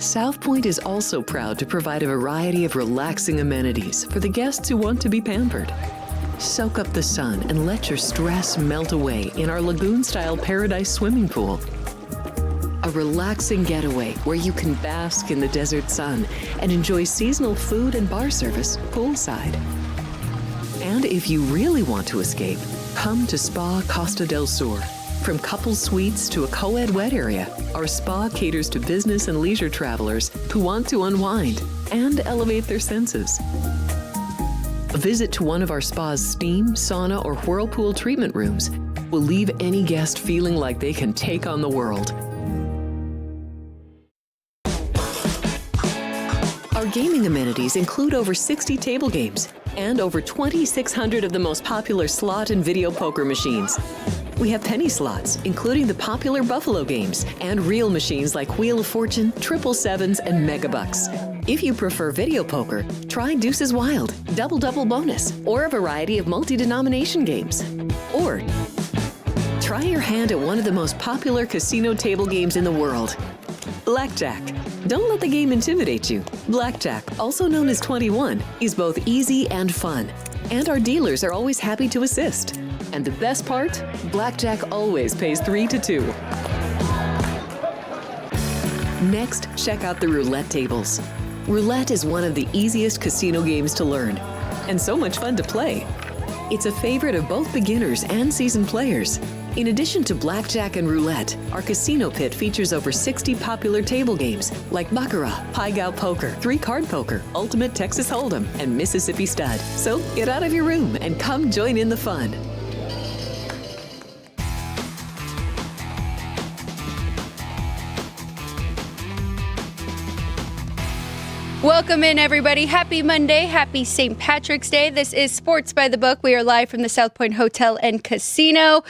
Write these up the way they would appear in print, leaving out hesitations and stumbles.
South Point is also proud to provide a variety of relaxing amenities for the guests who want to be pampered. Soak up the sun and let your stress melt away in our lagoon-style paradise swimming pool. A relaxing getaway where you can bask in the desert sun and enjoy seasonal food and bar service poolside. And if you really want to escape, come to Spa Costa del Sur. From couple suites to a co-ed wet area, our spa caters to business and leisure travelers who want to unwind and elevate their senses. A visit to one of our spa's steam, sauna, or whirlpool treatment rooms will leave any guest feeling like they can take on the world. Our gaming amenities include over 60 table games and over 2,600 of the most popular slot and video poker machines. We have penny slots, including the popular Buffalo games, and real machines like Wheel of Fortune, Triple Sevens, and Megabucks. If you prefer video poker, try Deuces Wild, Double Double Bonus, or a variety of multi-denomination games. Or try your hand at one of the most popular casino table games in the world, Blackjack. Don't let the game intimidate you. Blackjack, also known as 21, is both easy and fun. And our dealers are always happy to assist. And the best part? Blackjack always pays 3 to 2. Next, check out the roulette tables. Roulette is one of the easiest casino games to learn, and so much fun to play. It's a favorite of both beginners and seasoned players. In addition to blackjack and roulette, our casino pit features over 60 popular table games like Baccarat, Pai Gow Poker, 3-Card Poker, Ultimate Texas Hold'em, and Mississippi Stud. So get out of your room and come join in the fun. Welcome in, everybody. Happy Monday. Happy St. Patrick's Day. This is Sports by the Book. We are live from the South Point Hotel and Casino,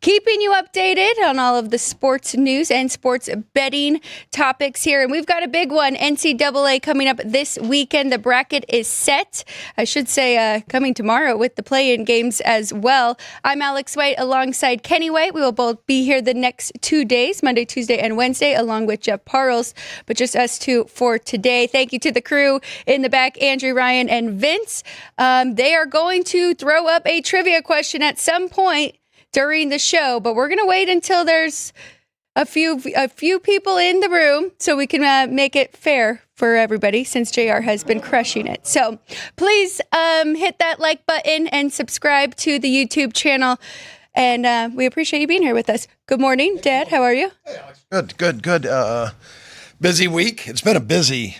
keeping you updated on all of the sports news and sports betting topics here. And we've got a big one, NCAA, coming up this weekend. The bracket is set. I should say coming tomorrow with the play-in games as well. I'm Alex White alongside Kenny White. We will both be here the next 2 days, Monday, Tuesday, and Wednesday, along with Jeff Parles. But just us two for today. Thank you to the crew in the back, Andrew, Ryan, and Vince. They are going to throw up a trivia question at some point during the show, but we're going to wait until there's a few people in the room so we can make it fair for everybody, since JR has been crushing it. So please hit that like button and subscribe to the YouTube channel. And we appreciate you being here with us. Good morning, Dad. How are you? Hey, Alex. Good. Busy week. It's been a busy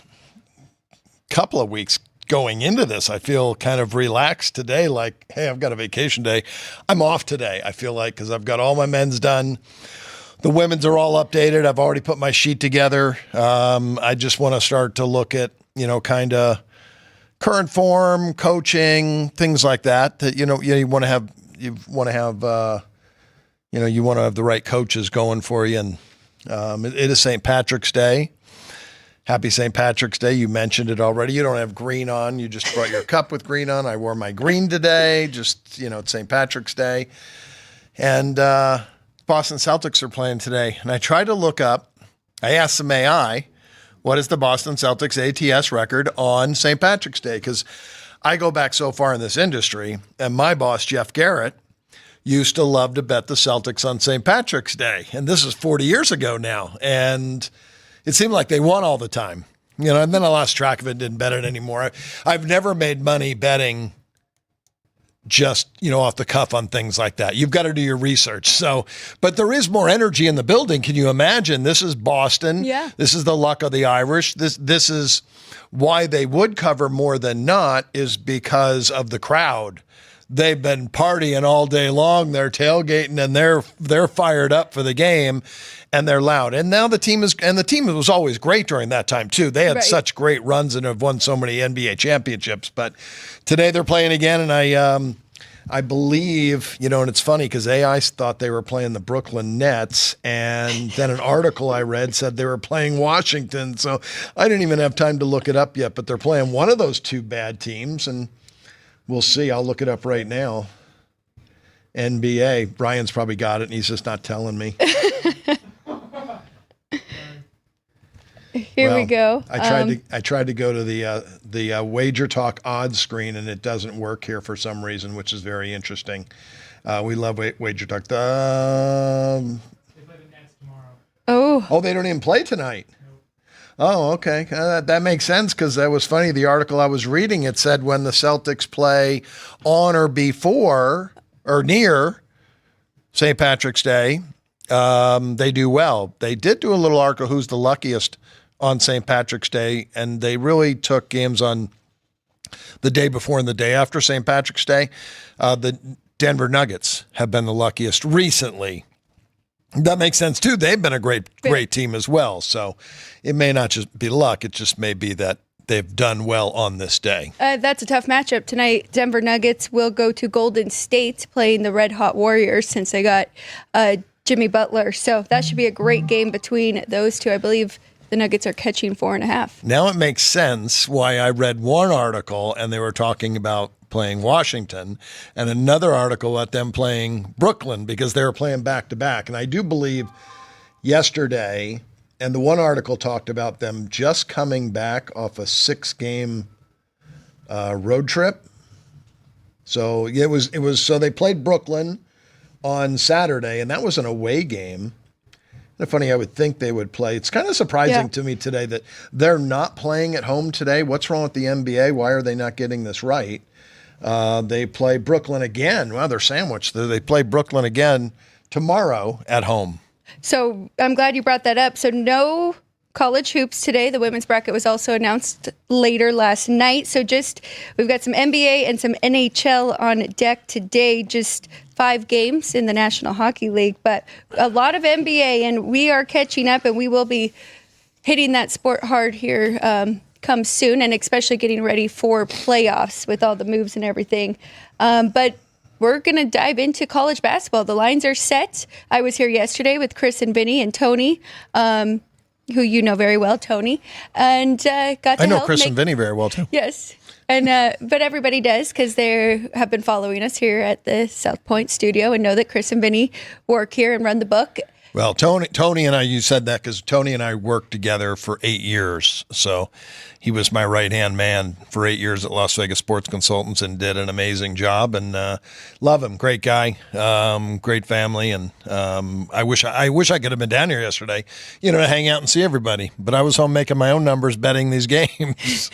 couple of weeks going into this. I feel kind of relaxed today, like, hey, I've got a vacation day. I'm off today, I feel like, because I've got all my men's done. The women's are all updated. I've already put my sheet together. I just want to start to look at, kind of current form, coaching, things like that, you want to have the right coaches going for you. And it is St. Patrick's Day. Happy St. Patrick's Day. You mentioned it already. You don't have green on. You just brought your cup with green on. I wore my green today. Just, it's St. Patrick's Day. And Boston Celtics are playing today. And I tried to look up, I asked some AI, what is the Boston Celtics ATS record on St. Patrick's Day? Because I go back so far in this industry, and my boss, Jeff Garrett, used to love to bet the Celtics on St. Patrick's Day. And this is 40 years ago now. And it seemed like they won all the time, and then I lost track of it, didn't bet it anymore. I've never made money betting just, off the cuff on things like that. You've got to do your research. So, but there is more energy in the building. Can you imagine? This is Boston. Yeah. This is the luck of the Irish. This is why they would cover more than not, is because of the crowd. They've been partying all day long. They're tailgating and they're fired up for the game, and they're loud. And now the team was always great during that time too. They had such great runs and have won so many NBA championships. But today they're playing again, and I believe, and it's funny because AI thought they were playing the Brooklyn Nets, and then an article I read said they were playing Washington. So I didn't even have time to look it up yet, but they're playing one of those two bad teams, and we'll see. I'll look it up right now. NBA. Brian's probably got it, and he's just not telling me. Here we go. I tried to go to the Wager Talk odds screen, and it doesn't work here for some reason, which is very interesting. We love Wager Talk. They play the Nets tomorrow. Oh, They don't even play tonight. Oh, okay. That makes sense because that was funny. The article I was reading, it said when the Celtics play on or before or near St. Patrick's Day, they do well. They did do a little article, who's the luckiest on St. Patrick's Day, and they really took games on the day before and the day after St. Patrick's Day. The Denver Nuggets have been the luckiest recently. That makes sense, too. They've been a great team as well. So it may not just be luck. It just may be that they've done well on this day. that's a tough matchup tonight. Denver Nuggets will go to Golden State playing the Red Hot Warriors since they got Jimmy Butler. So that should be a great game between those two. I believe the Nuggets are catching 4.5. Now it makes sense why I read one article and they were talking about playing Washington and another article about them playing Brooklyn because they were playing back-to-back. And I do believe yesterday, and the one article talked about them just coming back off a 6-game road trip. So it was so they played Brooklyn on Saturday, and that was an away game. It's funny, I would think they would play. It's kind of surprising to me today that they're not playing at home today. What's wrong with the NBA? Why are they not getting this right? They play Brooklyn again. Well, they're sandwiched. They play Brooklyn again tomorrow at home. So I'm glad you brought that up. So no college hoops today. The women's bracket was also announced later last night. So we've got some NBA and some NHL on deck today. Just 5 games in the National Hockey League, but a lot of NBA, and we are catching up, and we will be hitting that sport hard here come soon, and especially getting ready for playoffs with all the moves and everything. But we're going to dive into college basketball. The lines are set. I was here yesterday with Chris and Vinny and Tony, who you know very well, Tony, and got to I know help Chris and Vinny very well, too. Yes. And but everybody does because they have been following us here at the South Point studio and know that Chris and Vinny work here and run the book. Well, Tony and I, you said that because Tony and I worked together for 8 years. So he was my right-hand man for 8 years at Las Vegas Sports Consultants and did an amazing job. And love him. Great guy, great family. And I wish I could have been down here yesterday, to hang out and see everybody. But I was home making my own numbers betting these games.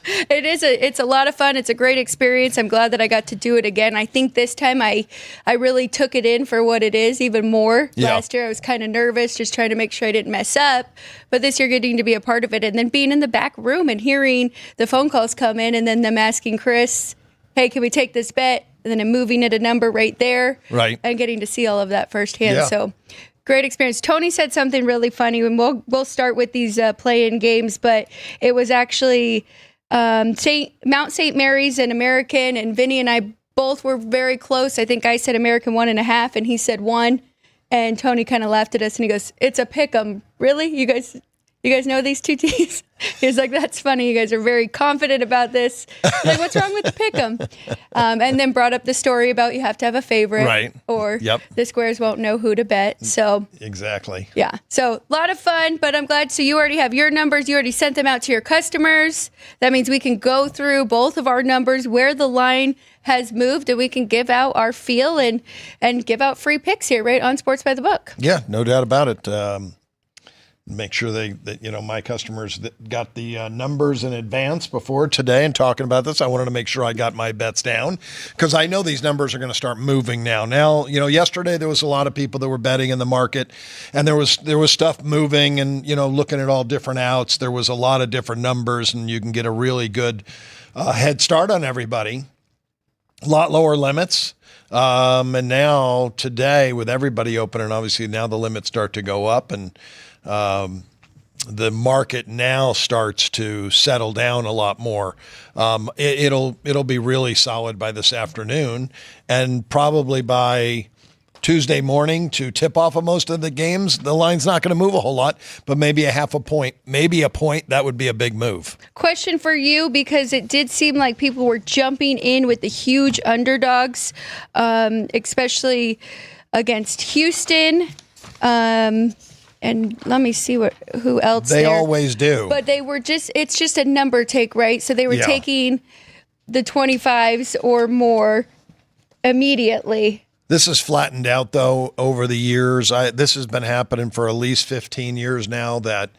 It's a lot of fun. It's a great experience. I'm glad that I got to do it again. I think this time I really took it in for what it is even more. Yeah. Last year I was kind of nervous, just trying to make sure I didn't mess up. But this year getting to be a part of it and then being in the back room and hearing the phone calls come in and then them asking Chris, hey, can we take this bet? And then I'm moving it a number right there. Right. And getting to see all of that firsthand. Yeah. So great experience. Tony said something really funny, and we'll start with these play-in games, but it was actually Mount St. Mary's and American, and Vinny and I both were very close. I think I said American 1.5, and he said 1, and Tony kind of laughed at us, and he goes, "It's a pick 'em." Really? You guys know these two teams? He was like, "That's funny. You guys are very confident about this." Like, what's wrong with the pick 'em? And then brought up the story about you have to have a favorite, Right. or the squares won't know who to bet. So Exactly. yeah, so a lot of fun, but I'm glad. So you already have your numbers. You already sent them out to your customers. That means we can go through both of our numbers, where the line has moved, and we can give out our feel and give out free picks here, right, on Sports by the Book. Yeah, no doubt about it. Make sure that my customers that got the numbers in advance before today and talking about this. I wanted to make sure I got my bets down because I know these numbers are going to start moving now. Now, yesterday there was a lot of people that were betting in the market, and there was stuff moving and looking at all different outs. There was a lot of different numbers, and you can get a really good head start on everybody. A lot lower limits. And now today with everybody open, and obviously now the limits start to go up, and the market now starts to settle down a lot more. It'll be really solid by this afternoon, and probably by Tuesday morning to tip off of most of the games, the line's not going to move a whole lot, but maybe a half a point, maybe a point. That would be a big move. Question for you, because it did seem like people were jumping in with the huge underdogs, especially against Houston. and let me see who else They always do. But they were it's just a number take, right? So they were taking the 25s or more immediately. This has flattened out, though, over the years. This has been happening for at least 15 years now, that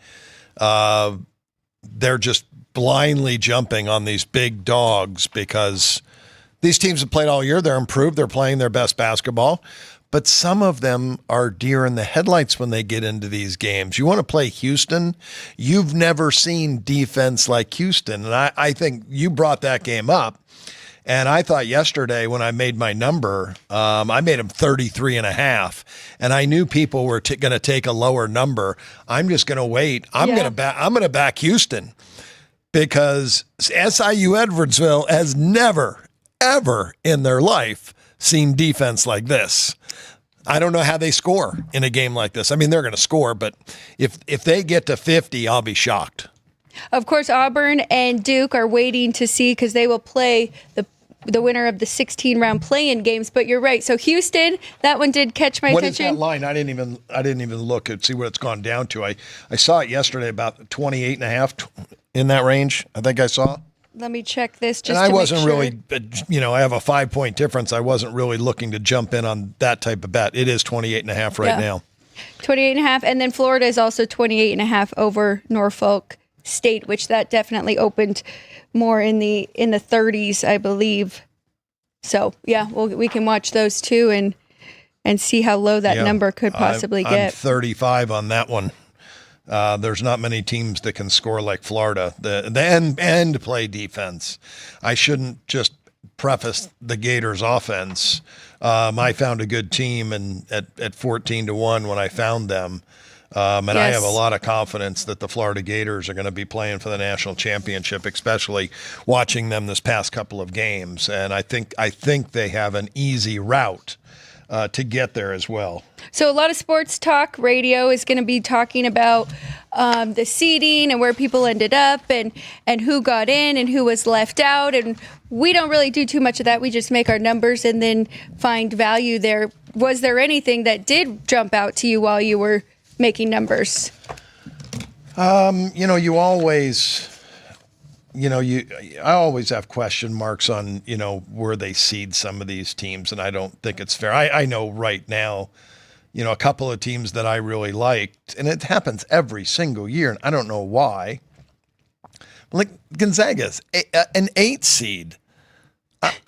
they're just blindly jumping on these big dogs because these teams have played all year. They're improved. They're playing their best basketball. But some of them are deer in the headlights when they get into these games. You want to play Houston? You've never seen defense like Houston. And I think you brought that game up. And I thought yesterday when I made my number, I made them 33.5, and I knew people were going to take a lower number. I'm just going to wait. I'm going to back Houston because SIU Edwardsville has never, ever in their life seen defense like this. I don't know how they score in a game like this. I mean, they're going to score, but if they get to 50, I'll be shocked. Of course, Auburn and Duke are waiting to see because they will play the winner of the 16-round play-in games. But you're right. So Houston, that one did catch my attention. What is that line? I didn't even look and see what it's gone down to. I saw it yesterday, about 28.5 in that range. I think I saw. Let me check this. And I wasn't really, I have a 5-point difference. I wasn't really looking to jump in on that type of bet. It is 28.5 right now. 28.5, and then Florida is also 28.5 over Norfolk State, which that definitely opened more in the 30s, I believe. So yeah, we can watch those two and see how low that number could possibly get. I'm 35 on that one. There's not many teams that can score like Florida. The end play defense. I shouldn't just preface the Gators offense. I found a good team at 14-1 when I found them. I have a lot of confidence that the Florida Gators are going to be playing for the national championship, especially watching them this past couple of games. And I think they have an easy route to get there as well. So a lot of sports talk radio is going to be talking about the seeding and where people ended up and who got in and who was left out. And we don't really do too much of that. We just make our numbers and then find value there. Was there anything that did jump out to you while you were making numbers? You always, I always have question marks on, where they seed some of these teams, and I don't think it's fair. I know right now, a couple of teams that I really liked, and it happens every single year, and I don't know why. Like Gonzaga's an 8 seed.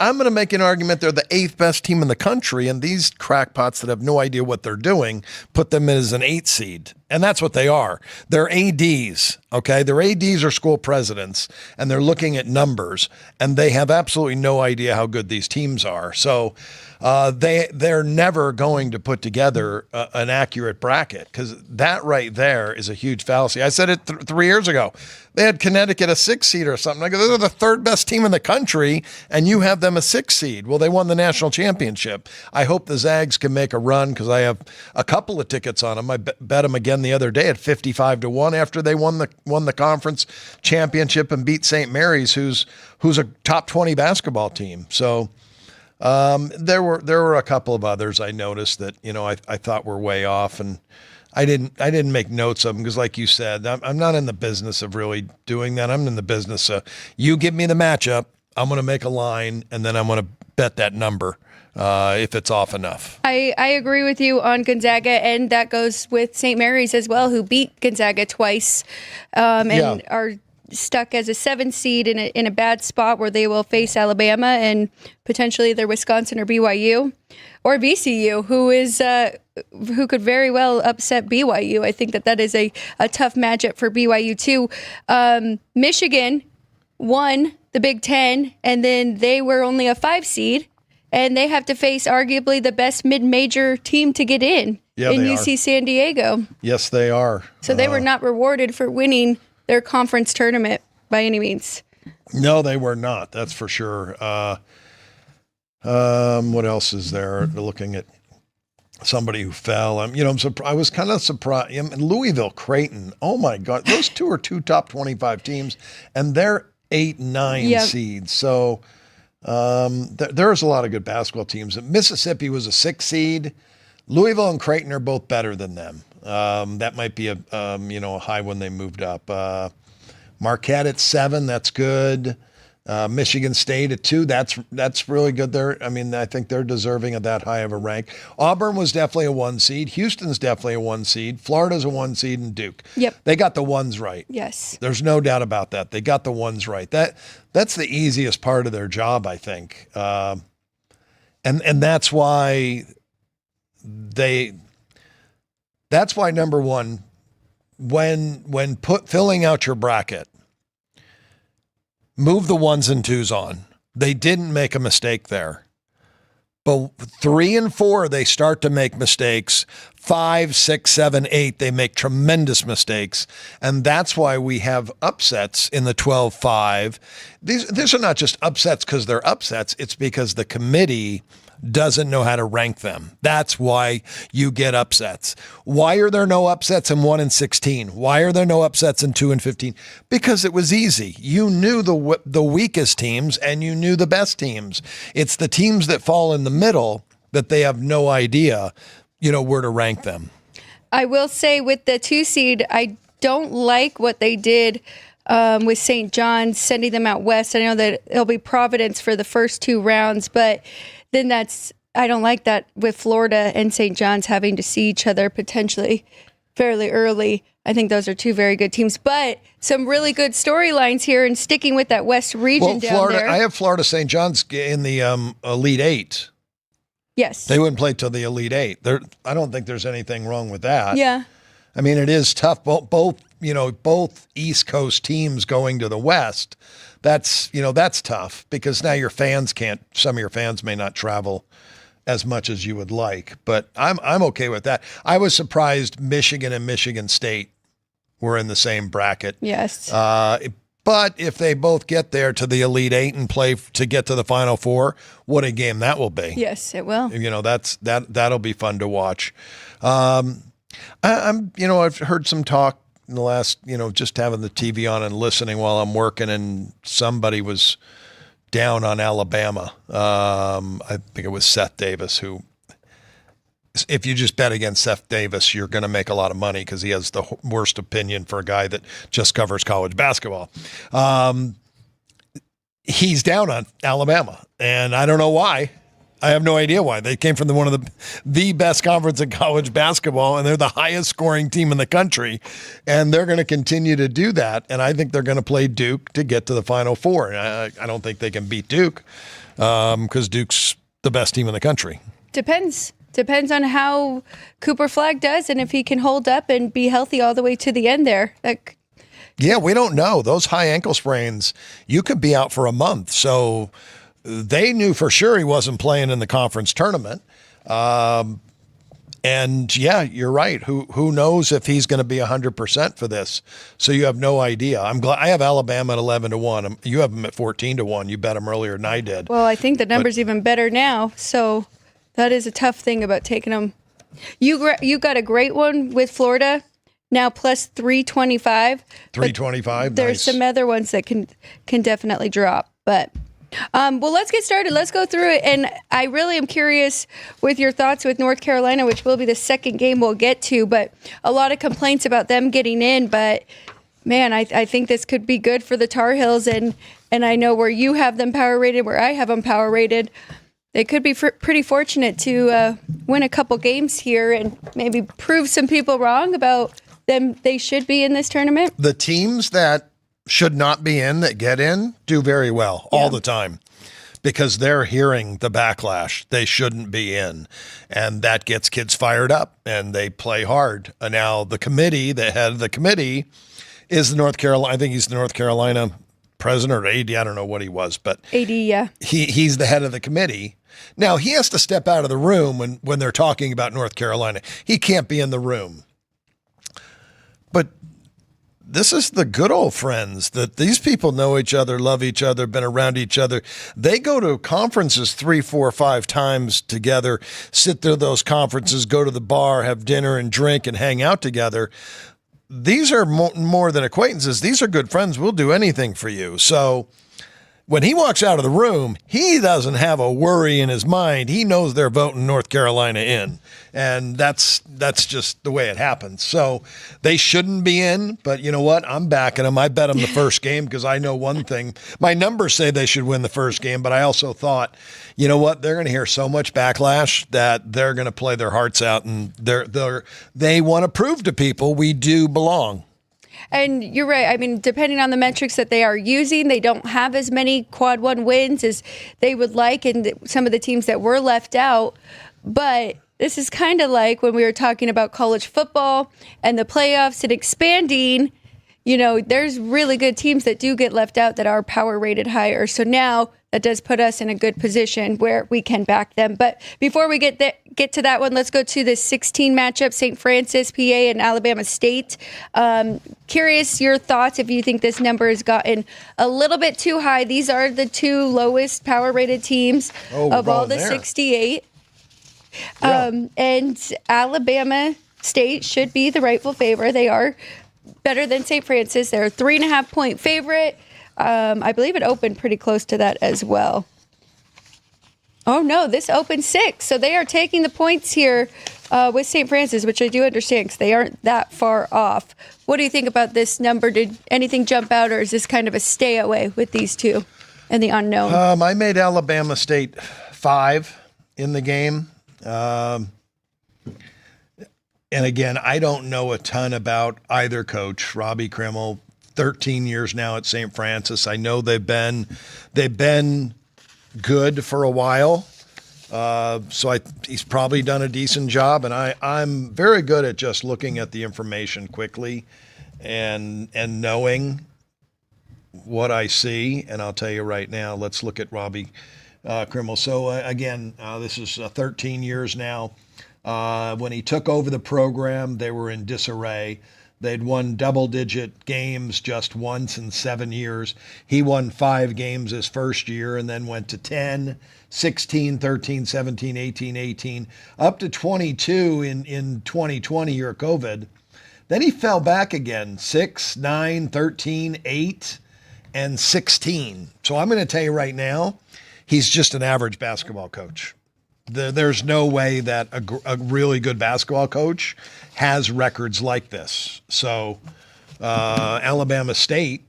I'm going to make an argument they're the 8th best team in the country, and these crackpots that have no idea what they're doing put them in as an 8 seed. And that's what they are. They're ADs, okay? Their ADs are school presidents, and they're looking at numbers, and they have absolutely no idea how good these teams are. So they're never going to put together an accurate bracket, because that right there is a huge fallacy. I said it 3 years ago. They had Connecticut a 6 seed or something. I go, they're the 3rd best team in the country, and you have them a 6 seed. Well, they won the national championship. I hope the Zags can make a run, because I have a couple of tickets on them. I bet them again the other day at 55-1 after they won the conference championship and beat St. Mary's, who's a top 20 basketball team. So there were a couple of others I noticed that I thought were way off, and I didn't make notes of them because, like you said, I'm not in the business of really doing that. I'm in the business of you give me the matchup, I'm going to make a line, and then I'm going to bet that number if it's off enough. I agree with you on Gonzaga, and that goes with St. Mary's as well, who beat Gonzaga twice and are stuck as a 7 seed in a bad spot where they will face Alabama and potentially either Wisconsin or BYU or VCU, who could very well upset BYU. I think that is a tough matchup for BYU too. Michigan won the Big Ten, and then they were only a 5 seed, and they have to face arguably the best mid-major team to get in UC San Diego. Yes, they are. So they were not rewarded for winning their conference tournament by any means. No, they were not. That's for sure. What else is there? Looking at somebody who fell. I was kind of surprised. Louisville, Creighton. Oh my God, those two are 2 top 25 teams, and they're 8, 9 seeds. So there's a lot of good basketball teams. Mississippi was a 6 seed. Louisville and Creighton are both better than them. That might be a high when they moved up. Marquette at 7, that's good. Michigan State at 2, that's really good. I think they're deserving of that high of a rank. Auburn was definitely a 1 seed. Houston's definitely a 1 seed. Florida's a 1 seed, and Duke. Yep. They got the ones right. Yes. There's no doubt about that. They got the ones right. That's the easiest part of their job, I think. And that's why number one, when filling out your bracket, move the 1s and 2s on. They didn't make a mistake there. But 3 and 4, they start to make mistakes. 5, 6, 7, 8, they make tremendous mistakes. And that's why we have upsets in the 12-5. These are not just upsets because they're upsets. It's because the committee doesn't know how to rank them. That's why you get upsets. Why are there no upsets in 1 and 16? Why are there no upsets in 2 and 15? Because it was easy. You knew the weakest teams and you knew the best teams. It's the teams that fall in the middle that they have no idea, where to rank them. I will say with the 2 seed, I don't like what they did with St. John's, sending them out west. I know that it'll be Providence for the first 2 rounds, but then I don't like that with Florida and St. John's having to see each other potentially fairly early. I think those are 2 very good teams, but some really good storylines here and sticking with that West region down Florida, there. I have Florida St. John's in the Elite 8. Yes. They wouldn't play till the Elite 8. I don't think there's anything wrong with that. Yeah. I mean, it is tough. Both East Coast teams going to the West. That's tough because now some of your fans may not travel as much as you would like, but I'm okay with that. I was surprised Michigan and Michigan State were in the same bracket. Yes. But if they both get there to the Elite 8 and play to get to the Final Four, what a game that will be. Yes, it will. That'll be fun to watch. I've heard some talk in the last, just having the TV on and listening while I'm working, and somebody was down on Alabama. I think it was Seth Davis, who, if you just bet against Seth Davis, you're going to make a lot of money because he has the worst opinion for a guy that just covers college basketball. He's down on Alabama, and I don't know why. I have no idea why. They came from one of the best conference in college basketball, and they're the highest scoring team in the country, and they're going to continue to do that. And I think they're going to play Duke to get to the Final Four. And I don't think they can beat Duke because Duke's the best team in the country. Depends on how Cooper Flagg does and if he can hold up and be healthy all the way to the end there. Yeah, we don't know. Those high ankle sprains, you could be out for a month. So they knew for sure he wasn't playing in the conference tournament. And yeah, you're right. Who knows if he's going to be 100% for this? So you have no idea. I'm glad I have Alabama at 11-1. You have them at 14-1. You bet them earlier than I did. Well, I think the number's even better now. So that is a tough thing about taking them. You got a great one with Florida. Now plus 325. 325. There's nice. some other ones that can definitely drop, but. Well, let's get started. Let's go through it. And I really am curious with your thoughts with North Carolina, which will be the second game we'll get to, but a lot of complaints about them getting in. But, man, I think this could be good for the Tar Heels. And I know where you have them power rated, where I have them power rated. They could be pretty fortunate to win a couple games here and maybe prove some people wrong about them. They should be in this tournament. The teams that should not be in that get in do very well all the time because they're hearing the backlash. They shouldn't be in, and that gets kids fired up and they play hard. And now the head of the committee is the North Carolina. I think he's the North Carolina president or AD. I don't know what he was, but AD, yeah. He's the head of the committee. Now he has to step out of the room when they're talking about North Carolina. He can't be in the room. But this is the good old friends that these people know each other, love each other, been around each other. They go to conferences 3, 4, 5 times together, sit through those conferences, go to the bar, have dinner and drink and hang out together. These are more than acquaintances. These are good friends. We'll do anything for you. So when he walks out of the room, he doesn't have a worry in his mind. He knows they're voting North Carolina in, and that's just the way it happens. So they shouldn't be in, but you know what? I'm backing them. I bet them the first game because I know one thing. My numbers say they should win the first game, but I also thought, you know what? They're going to hear so much backlash that they're going to play their hearts out, and they want to prove to people we do belong. And you're right. I mean, depending on the metrics that they are using, they don't have as many quad one wins as they would like, and some of the teams that were left out. But this is kind of like when we were talking about college football and the playoffs and expanding. You know, there's really good teams that do get left out that are power rated higher. So now that does put us in a good position where we can back them. But before we get to that one, let's go to the 16 matchup, St. Francis, PA, and Alabama State. Curious your thoughts if you think this number has gotten a little bit too high. These are the two lowest power rated teams of all the 68. Yeah. And Alabama State should be the rightful favorite. They are better than St. Francis. They're a 3.5-point favorite. I believe it opened pretty close to that as well. Oh, no, this opened 6. So they are taking the points here with St. Francis, which I do understand because they aren't that far off. What do you think about this number? Did anything jump out, or is this kind of a stay away with these two and the unknown? I made Alabama State 5 in the game. And again, I don't know a ton about either coach, Robbie Krimmel, 13 years now at St. Francis. I know they've been good for a while. So he's probably done a decent job, and I'm very good at just looking at the information quickly and knowing what I see. And I'll tell you right now, let's look at Robbie Krimmel. So again, this is 13 years now. When he took over the program, they were in disarray. They'd won double-digit games just once in 7 years. He won 5 games his first year and then went to 10, 16, 13, 17, 18, 18, up to 22 in 2020, year of COVID. Then he fell back again, 6, 9, 13, 8, and 16. So I'm going to tell you right now, he's just an average basketball coach. There's no way that a really good basketball coach has records like this. So Alabama State,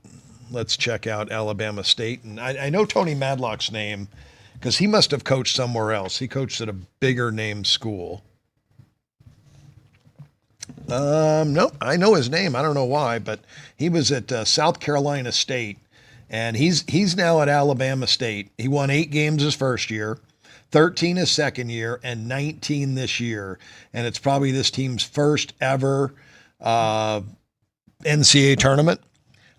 let's check out Alabama State. And I know Tony Madlock's name because he must have coached somewhere else. He coached at a bigger name school. No, I know his name. I don't know why, but he was at South Carolina State, and he's now at Alabama State. He won 8 games his first year, 13 his second year, and 19 this year. And it's probably this team's first ever NCAA tournament.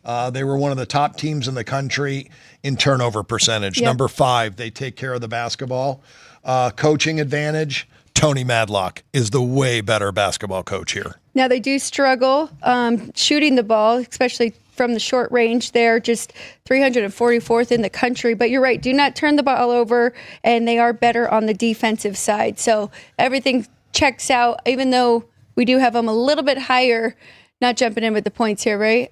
They were one of the top teams in the country in turnover percentage. Yep. Number 5, they take care of the basketball. Coaching advantage, Tony Madlock is the way better basketball coach here. Now, they do struggle shooting the ball, especially from the short range. They're just 344th in the country. But you're right, do not turn the ball over, and they are better on the defensive side. So everything checks out, even though we do have them a little bit higher. Not jumping in with the points here, right?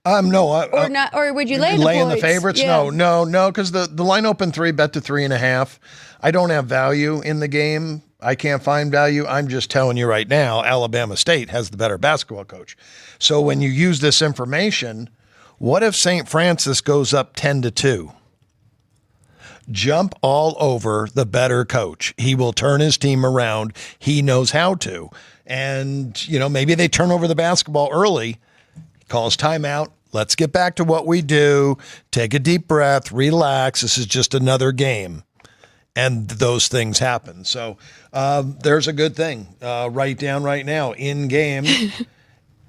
No. Or would you lay the favorites? Yeah. No, because the line opened 3, bet to 3.5. I don't have value in the game. I can't find value. I'm just telling you right now, Alabama State has the better basketball coach. So when you use this information, what if St. Francis goes up 10-2? Jump all over the better coach. He will turn his team around. He knows how to. And, maybe they turn over the basketball early. He calls timeout. Let's get back to what we do. Take a deep breath. Relax. This is just another game. And those things happen. So there's a good thing. Write down right now, in game,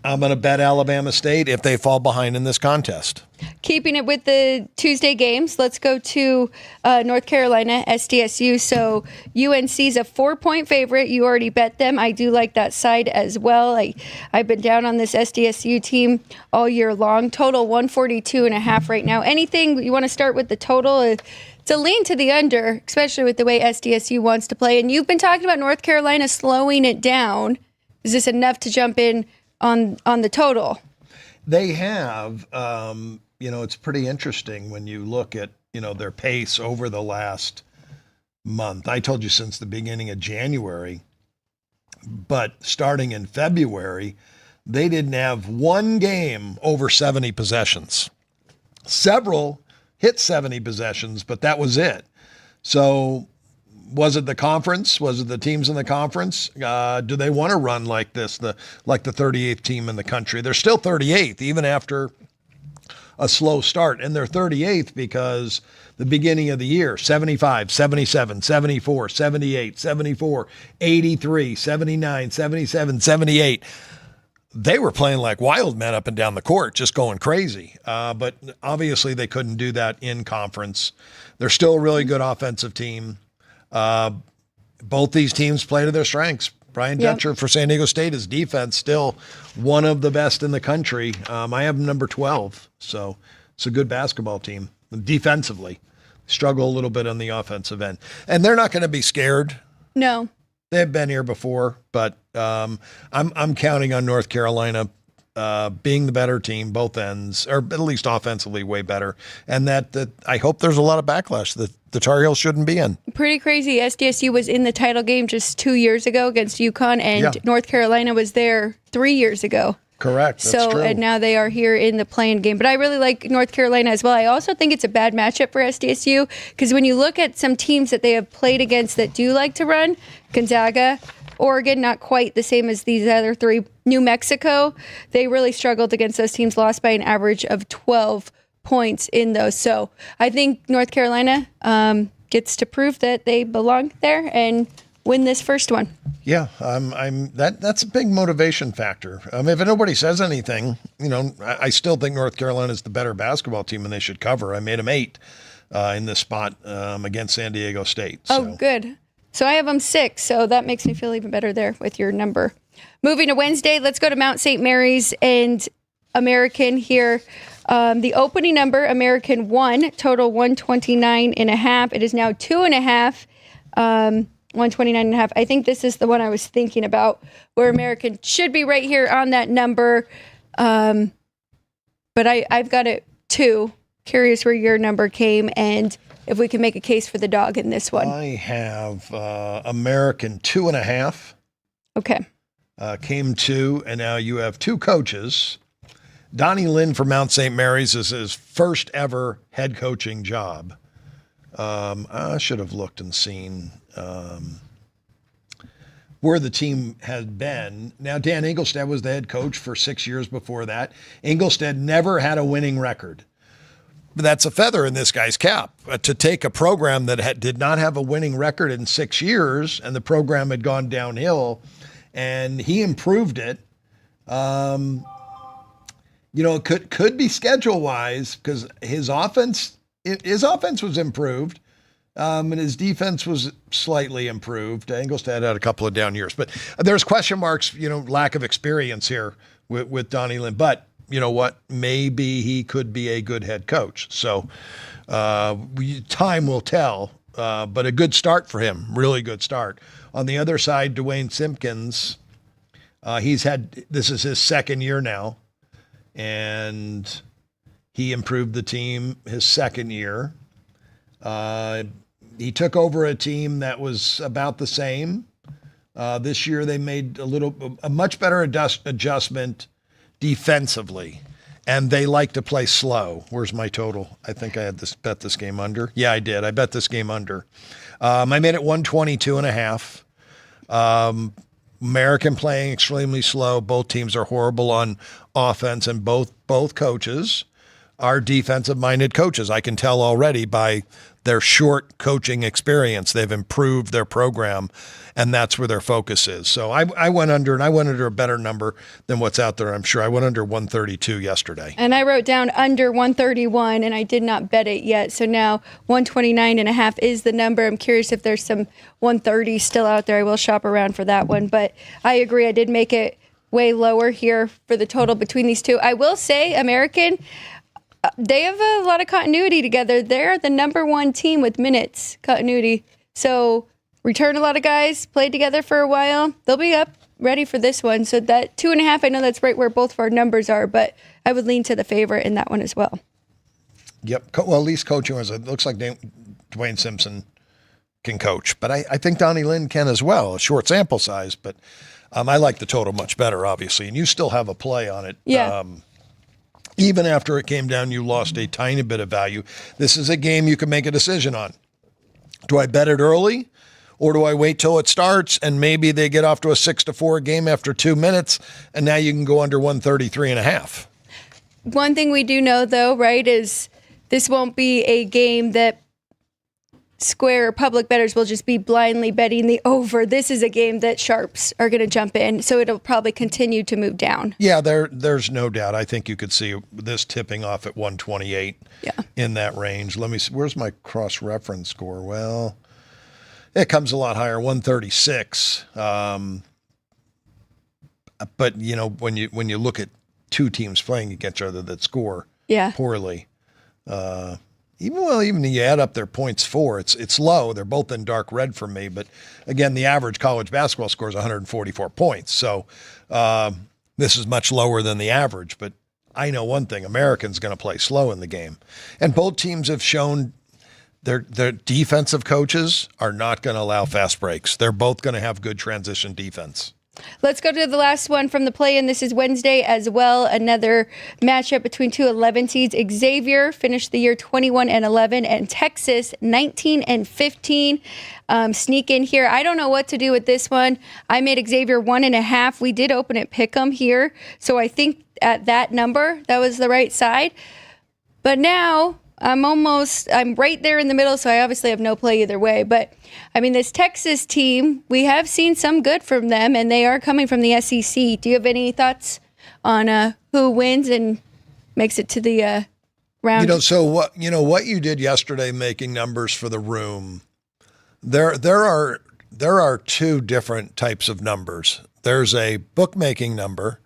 I'm going to bet Alabama State if they fall behind in this contest. Keeping it with the Tuesday games, let's go to North Carolina, SDSU. So UNC's a 4-point favorite. You already bet them. I do like that side as well. I've been down on this SDSU team all year long. Total 142.5 right now. Anything you want to start with the total? It's a lean to the under, especially with the way SDSU wants to play. And you've been talking about North Carolina slowing it down. Is this enough to jump in on the total? They have, it's pretty interesting when you look at, their pace over the last month. I told you since the beginning of January, but starting in February, they didn't have one game over 70 possessions. Several hit 70 possessions, but that was it. So was it the conference? Was it the teams in the conference? Do they want to run like this, like the 38th team in the country? They're still 38th, even after a slow start. And they're 38th because the beginning of the year, 75, 77, 74, 78, 74, 83, 79, 77, 78. They were playing like wild men up and down the court, just going crazy. But obviously they couldn't do that in conference. They're still a really good offensive team. Both these teams play to their strengths. Brian Dutcher for San Diego State, his defense still one of the best in the country. I have them number 12, so it's a good basketball team. Defensively, struggle a little bit on the offensive end. And they're not going to be scared. No. They've been here before, but I'm counting on North Carolina being the better team, both ends, or at least offensively way better. And that I hope there's a lot of backlash that the Tar Heels shouldn't be in. Pretty crazy. SDSU was in the title game just 2 years ago against UConn, and North Carolina was there 3 years ago. Correct. That's true. And now they are here in the play-in game. But I really like North Carolina as well. I also think it's a bad matchup for SDSU because when you look at some teams that they have played against that do like to run, Gonzaga, Oregon, not quite the same as these other three, New Mexico, they really struggled against those teams, lost by an average of 12 points in those. So I think North Carolina gets to prove that they belong there and win this first one. Yeah, that's a big motivation factor. If nobody says anything, I still think North Carolina is the better basketball team and they should cover. I made them 8 in this spot against San Diego State. Oh, good. So I have them 6, so that makes me feel even better there with your number. Moving to Wednesday, let's go to Mount St. Mary's and American here. The opening number, American 1, total 129.5. It is now 2.5. 129.5. I think this is the one I was thinking about, where American should be right here on that number. But I've got it 2. Curious where your number came and if we can make a case for the dog in this one. I have American 2.5. Okay. Came 2, and now you have 2 coaches. Donnie Lynn for Mount St. Mary's is his first ever head coaching job. I should have looked and seen where the team had been. Now, Dan Engelstad was the head coach for 6 years before that. Engelstad never had a winning record. But that's a feather in this guy's cap. To take a program that did not have a winning record in 6 years, and the program had gone downhill, and he improved it. It could be schedule-wise because his offense was improved. And his defense was slightly improved. Engelstad had a couple of down years, but there's question marks, lack of experience here with Donnie Lynn. But you know what? Maybe he could be a good head coach. So time will tell, but a good start for him, really good start. On the other side, Dwayne Simpkins, this is his second year now, and he improved the team his second year. He took over a team that was about the same. This year they made a much better adjustment defensively, and they like to play slow. Where's my total? I think I had bet this game under. Yeah, I did. I bet this game under. I made it 122.5. American playing extremely slow. Both teams are horrible on offense, and both coaches are defensive-minded coaches. I can tell already by their short coaching experience. They've improved their program, and that's where their focus is. So I went under, and I went under a better number than what's out there, I'm sure. I went under 132 yesterday. And I wrote down under 131, and I did not bet it yet. So now 129.5 is the number. I'm curious if there's some 130 still out there. I will shop around for that one. But I agree. I did make it way lower here for the total between these two. I will say American, they have a lot of continuity together. They're the number 1 team with minutes continuity. So return a lot of guys, played together for a while. They'll be up ready for this one. So that 2.5, I know that's right where both of our numbers are, but I would lean to the favorite in that one as well. Yep. Well, at least coaching was. It looks like Dwayne Simpson can coach, but I think Donnie Lynn can as well. A short sample size, but I like the total much better, obviously. And you still have a play on it. Yeah. Even after it came down, you lost a tiny bit of value. This is a game you can make a decision on. Do I bet it early, or do I wait till it starts and maybe they get off to a 6-4 game after 2 minutes, and now you can go under 133.5? One thing we do know, though, right, is this won't be a game that square or public bettors will just be blindly betting the over. This is a game that sharps are going to jump in, so it'll probably continue to move down. Yeah, there's no doubt. I think you could see this tipping off at 128 in that range. Let me see. Where's my cross-reference score? Well, it comes a lot higher, 136. But, you know, when you look at two teams playing against each other that score poorly, even you add up their points for, it's low. They're both in dark red for me. But again, the average college basketball score is 144 points. So this is much lower than the average. But I know one thing: American's going to play slow in the game, and both teams have shown their defensive coaches are not going to allow fast breaks. They're both going to have good transition defense. Let's go to the last one from the play-in. This is Wednesday as well. Another matchup between two 11 seeds. Xavier finished the year 21-11, and Texas 19-15. Sneak in here. I don't know what to do with this one. I made Xavier 1.5. We did open at Pick'em here, so I think at that number that was the right side. But now I'm right there in the middle, so I obviously have no play either way. But I mean, this Texas team, we have seen some good from them, and they are coming from the SEC. Do you have any thoughts on who wins and makes it to the round? So what you did yesterday, making numbers for the room. There are two different types of numbers. There's a bookmaking number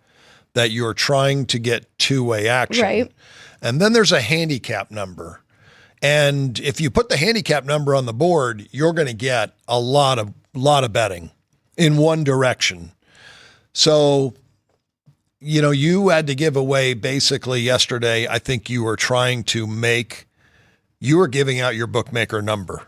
that you're trying to get two-way action, right? And then there's a handicap number. And if you put the handicap number on the board, you're going to get a lot of betting in one direction. So, you had to give away basically yesterday. I think you were giving out your bookmaker number.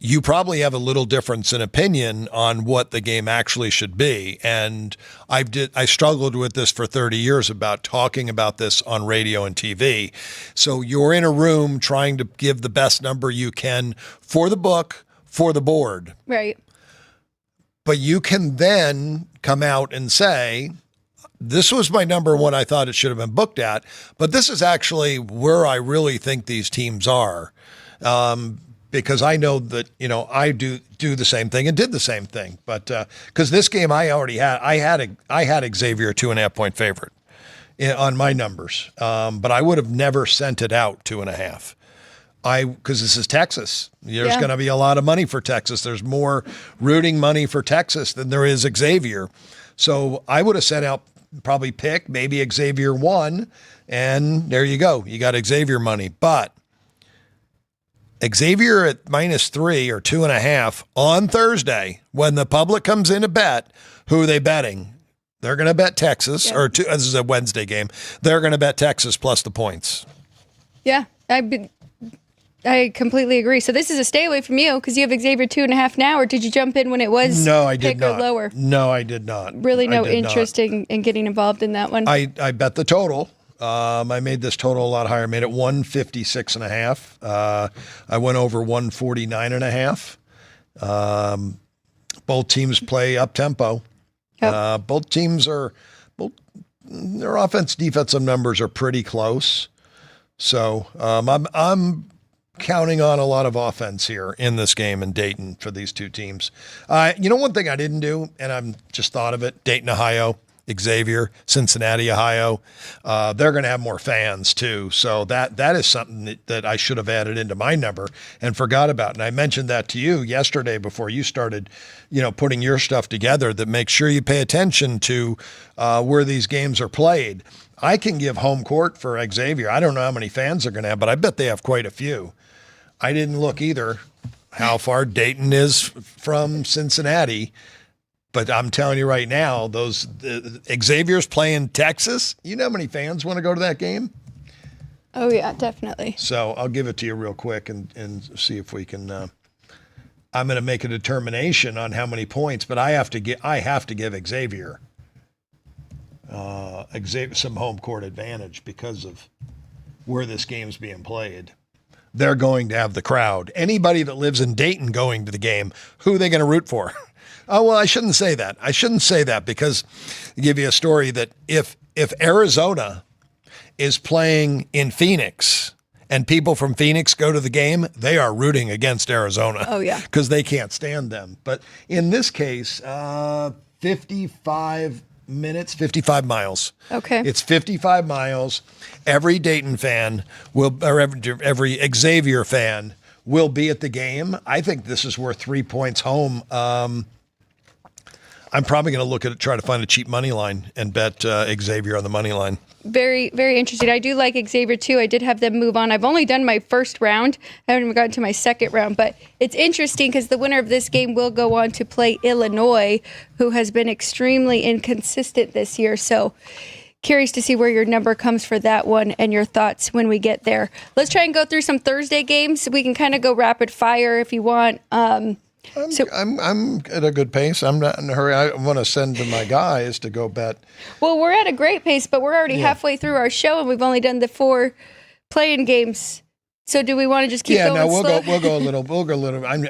You probably have a little difference in opinion on what the game actually should be. And I struggled with this for 30 years about talking about this on radio and TV. So you're in a room trying to give the best number you can for the book, for the board. Right. But you can then come out and say, this was my number one I thought it should have been booked at, but this is actually where I really think these teams are. Because I know that, I do the same thing and did the same thing. But because this game I had Xavier a 2.5 point favorite on my numbers. But I would have never sent it out 2.5. Because this is Texas. There's going to be a lot of money for Texas. There's more rooting money for Texas than there is Xavier. So I would have sent out probably pick maybe Xavier 1, and there you go. You got Xavier money. But Xavier at -3 or 2.5 on Thursday, when the public comes in to bet, who are they betting? They're going to bet Texas, this is a Wednesday game. They're going to bet Texas plus the points. Yeah, I completely agree. So this is a stay away from you because you have Xavier 2.5 now, or did you jump in when it was pick or lower? No, I did not. Really no interest in getting involved in that one? I bet the total. I made this total a lot higher. I made it 156.5. I went over 149.5. Both teams play up tempo. Yep. Both teams their offense defensive numbers are pretty close. So I'm counting on a lot of offense here in this game in Dayton for these two teams. One thing I didn't do, and I've just thought of it: Dayton, Ohio. Xavier, Cincinnati, Ohio, they're going to have more fans too. So that is something that I should have added into my number and forgot about. And I mentioned that to you yesterday before you started, putting your stuff together, that make sure you pay attention to where these games are played. I can give home court for Xavier. I don't know how many fans they're going to have, but I bet they have quite a few. I didn't look either how far Dayton is from Cincinnati. But I'm telling you right now, Xavier's playing Texas. You know how many fans want to go to that game? Oh, yeah, definitely. So I'll give it to you real quick and see if we can. I'm going to make a determination on how many points, but I have to give Xavier some home court advantage because of where this game's being played. They're going to have the crowd. Anybody that lives in Dayton going to the game, who are they going to root for? Oh, well, I shouldn't say that. Because I'll give you a story that if Arizona is playing in Phoenix and people from Phoenix go to the game, they are rooting against Arizona. Oh, yeah. Because they can't stand them. But in this case, 55 minutes, 55 miles. Okay. It's 55 miles. Every Dayton fan every Xavier fan will be at the game. I think this is worth 3 points home. I'm probably going to look at it, try to find a cheap money line and bet Xavier on the money line. Very, very interesting. I do like Xavier too. I did have them move on. I've only done my first round. I haven't even gotten to my second round, but it's interesting because the winner of this game will go on to play Illinois, who has been extremely inconsistent this year. So curious to see where your number comes for that one and your thoughts when we get there. Let's try and go through some Thursday games. We can kind of go rapid fire if you want. I'm at a good pace. I'm not in a hurry. I want to send to my guys to go bet. Well, we're at a great pace, but we're already halfway through our show, and we've only done the 4 playing games. So, do we want to just keep going? Yeah, no, slow? we'll go a little. I'm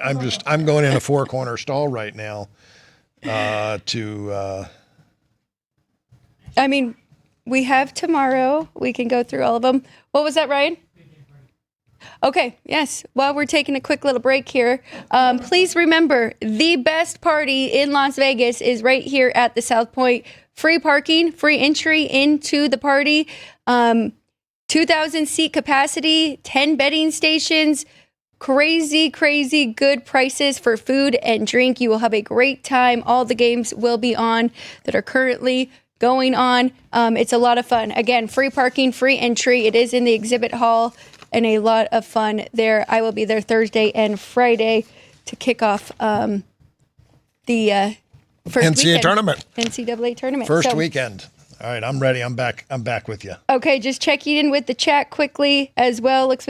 going in a 4-corner stall right now. I mean, we have tomorrow. We can go through all of them. What was that, Ryan? Okay, yes. While we're taking a quick little break here, please remember, the best party in Las Vegas is right here at the South Point. Free parking, free entry into the party, 2,000 seat capacity, 10 betting stations, crazy good prices for food and drink. You will have a great time. All the games will be on that are currently going on. It's a lot of fun. Again, free parking, free entry. It is in the exhibit hall. And a lot of fun there. I will be there Thursday and Friday to kick off the first NCAA tournament. NCAA tournament. First weekend. All right, I'm ready. I'm back with you. Okay, just checking in with the chat quickly as well. Looks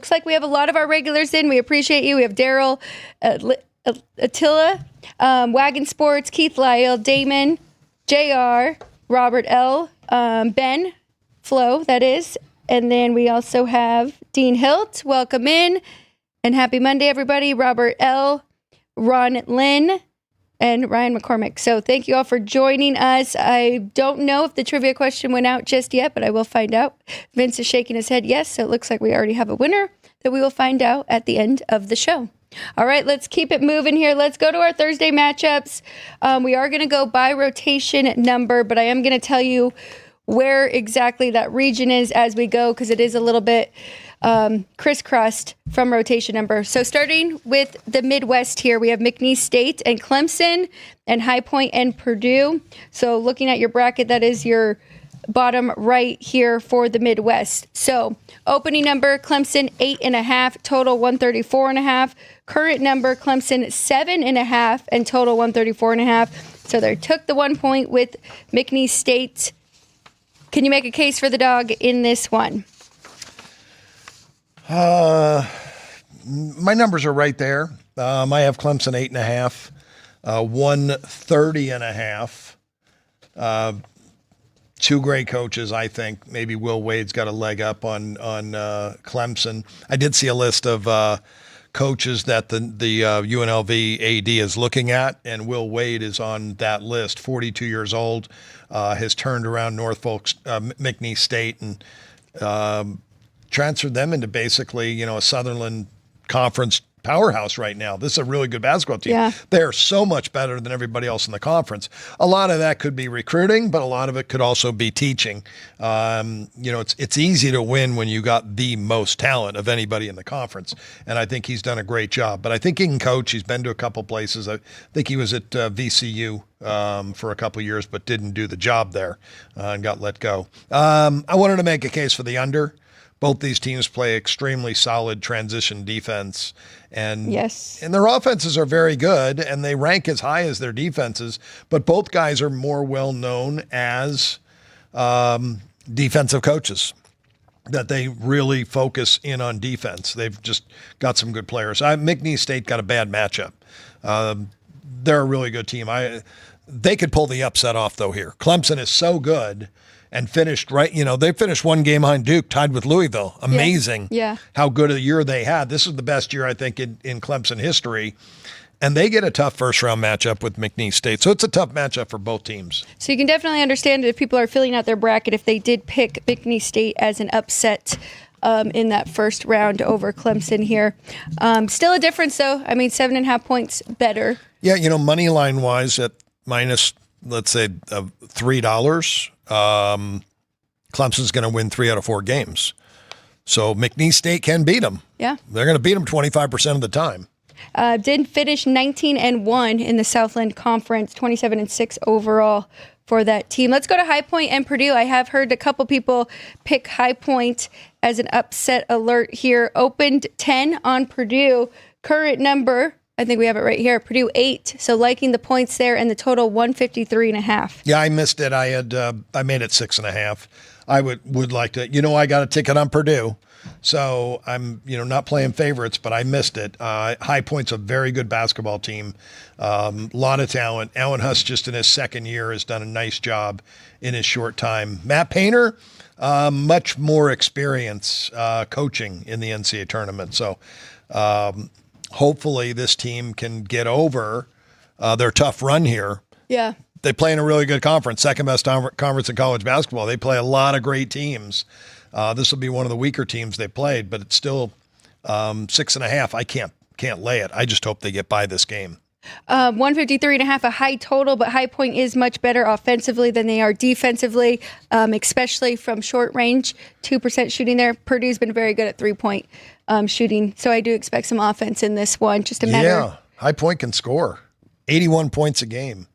like we have a lot of our regulars in. We appreciate you. We have Daryl, Attila, Wagon Sports, Keith Lyle, Damon, JR, Robert L, Ben, Flo, that is. And then we also have Dean Hilt. Welcome in. And happy Monday, everybody. Robert L., Ron Lynn, and Ryan McCormick. So thank you all for joining us. I don't know if the trivia question went out just yet, but I will find out. Vince is shaking his head yes, so it looks like we already have a winner that we will find out at the end of the show. All right, let's keep it moving here. Let's go to our Thursday matchups. We are going to go by rotation number, but I am going to tell you where exactly that region is as we go, because it is a little bit crisscrossed from rotation number. So starting with the Midwest here, we have McNeese State and Clemson and High Point and Purdue. So looking at your bracket, that is your bottom right here for the Midwest. So opening number, Clemson 8.5, total 134.5. Current number, Clemson 7.5 and total 134.5. So they took the 1 point with McNeese State. Can you make a case for the dog in this one? My numbers are right there. I have Clemson 8.5, 130.5. Two great coaches, I think. Maybe Will Wade's got a leg up on Clemson. I did see a list of coaches that the UNLV AD is looking at, and Will Wade is on that list. 42 years old, has turned around Norfolk, McNeese State, and transferred them into basically, a Sutherland Conference powerhouse right now. This is a really good basketball team. Yeah. They're so much better than everybody else in the conference. A lot of that could be recruiting, but a lot of it could also be teaching. It's easy to win when you got the most talent of anybody in the conference, and I think he's done a great job. But I think he can coach. He's been to a couple places. I think he was at VCU for a couple years, but didn't do the job there and got let go. I wanted to make a case for the under. Both these teams play extremely solid transition defense, and yes, and their offenses are very good, and they rank as high as their defenses. But both guys are more well known as defensive coaches. that they really focus in on defense. They've just got some good players. McNeese State got a bad matchup. They're a really good team. They could pull the upset off, though, here. Clemson is so good and finished right. They finished one game behind Duke, tied with Louisville. Amazing how good a year they had. This is the best year, I think, in Clemson history. And they get a tough first-round matchup with McNeese State. So it's a tough matchup for both teams. So you can definitely understand if people are filling out their bracket, if they did pick McNeese State as an upset in that first round over Clemson here. Still a difference, though. I mean, 7.5 points better. Yeah, money line-wise at minus, let's say, $3, Clemson's going to win 3 out of 4 games. So McNeese State can beat them. Yeah. They're going to beat them 25% of the time. Did finish 19-1 in the Southland Conference, 27-6 overall for that team. Let's go to High Point and Purdue. I have heard a couple people pick High Point as an upset alert here. Opened 10 on Purdue. Current number, I think we have it right here, Purdue 8. So liking the points there, and the total 153.5. Yeah, I missed it. I made it 6.5. I would like to. I got a ticket on Purdue. So I'm, not playing favorites, but I missed it. High Point's a very good basketball team. Lot of talent. Alan Huss, just in his second year, has done a nice job in his short time. Matt Painter, much more experience coaching in the NCAA tournament. So hopefully this team can get over their tough run here. Yeah. They play in a really good conference, second best conference in college basketball. They play a lot of great teams. This will be one of the weaker teams they played, but it's still 6.5. I can't lay it. I just hope they get by this game. 153.5, a high total, but High Point is much better offensively than they are defensively, especially from short range. 2% shooting there. Purdue's been very good at 3-point shooting, so I do expect some offense in this one. Just a matter. Yeah, High Point can score 81 points a game.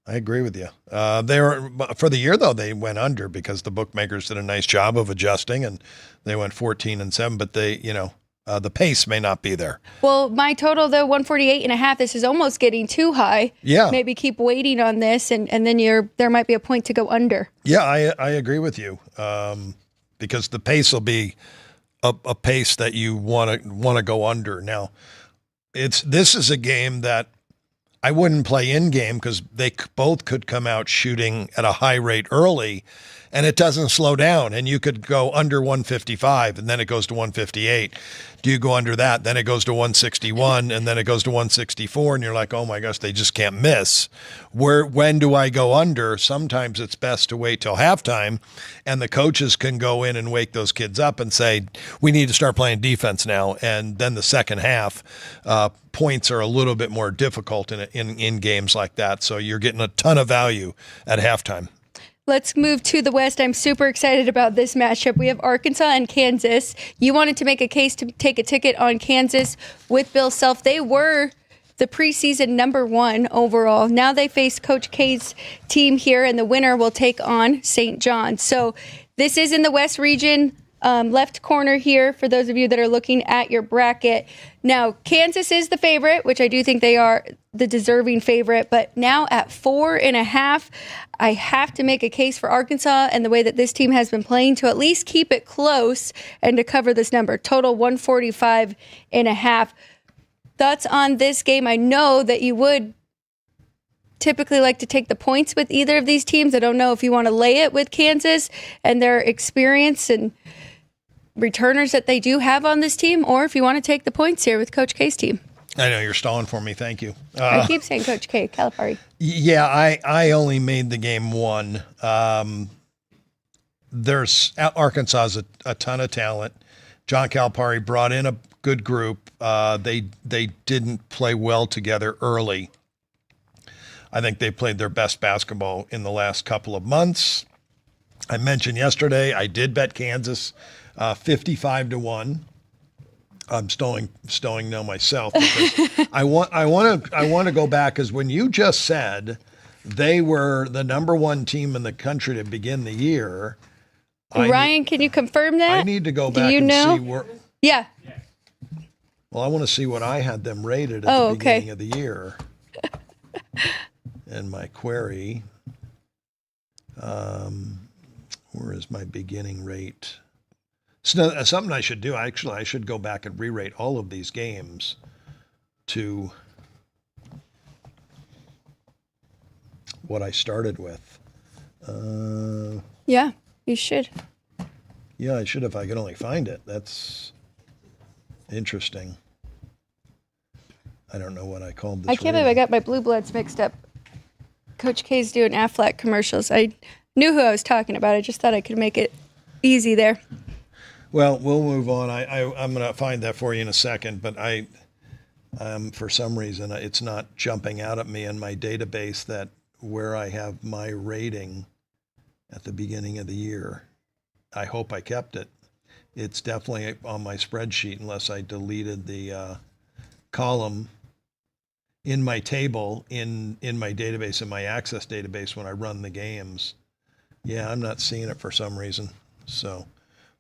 I agree with you. They were, for the year, though, they went under because the bookmakers did a nice job of adjusting, and they went 14-7. But they, the pace may not be there. Well, my total, though, 148.5. This is almost getting too high. Yeah. Maybe keep waiting on this, and then there might be a point to go under. Yeah, I agree with you because the pace will be a pace that you want to go under. Now, this is a game that I wouldn't play in game because they both could come out shooting at a high rate early, and it doesn't slow down. And you could go under 155, and then it goes to 158. Do you go under that? Then it goes to 161, and then it goes to 164, and you're like, oh my gosh, they just can't miss. When do I go under? Sometimes it's best to wait till halftime, and the coaches can go in and wake those kids up and say, we need to start playing defense now. And then the second half, points are a little bit more difficult in games like that. So you're getting a ton of value at halftime. Let's move to the West. I'm super excited about this matchup. We have Arkansas and Kansas. You wanted to make a case to take a ticket on Kansas with Bill Self. They were the preseason number 1 overall. Now they face Coach K's team here, and the winner will take on St. John. So this is in the West region. Left corner here for those of you that are looking at your bracket. Now, Kansas is the favorite, which I do think they are the deserving favorite, but now at 4.5, I have to make a case for Arkansas and the way that this team has been playing to at least keep it close and to cover this number. Total 145.5. Thoughts on this game? I know that you would typically like to take the points with either of these teams. I don't know if you want to lay it with Kansas and their experience and returners that they do have on this team, or if you want to take the points here with Coach K's team. I know you're stalling for me. Thank you. I keep saying Coach K, Calipari. Yeah, I only made the game 1. Arkansas has a ton of talent. John Calipari brought in a good group. They didn't play well together early. I think they played their best basketball in the last couple of months. I mentioned yesterday I did bet Kansas 55-1. I'm stowing now myself because I want to go back, because when you just said they were the number 1 team in the country to begin the year, Ryan, can you confirm that? I need to go back and see where. Yeah. Well, I want to see what I had them rated at the beginning of the year. And my query, Where is my beginning rate? So something I should do. Actually, I should go back and re-rate all of these games to what I started with. Yeah, you should. Yeah, I should if I could only find it. That's interesting. I don't know what I called this. I can't believe I got my Blue Bloods mixed up. Coach K's doing Aflac commercials. I knew who I was talking about. I just thought I could make it easy there. Well, we'll move on. I'm going to find that for you in a second, but for some reason, it's not jumping out at me in my database that where I have my rating at the beginning of the year. I hope I kept it. It's definitely on my spreadsheet unless I deleted the column in my table in my database, in my Access database when I run the games. Yeah, I'm not seeing it for some reason. So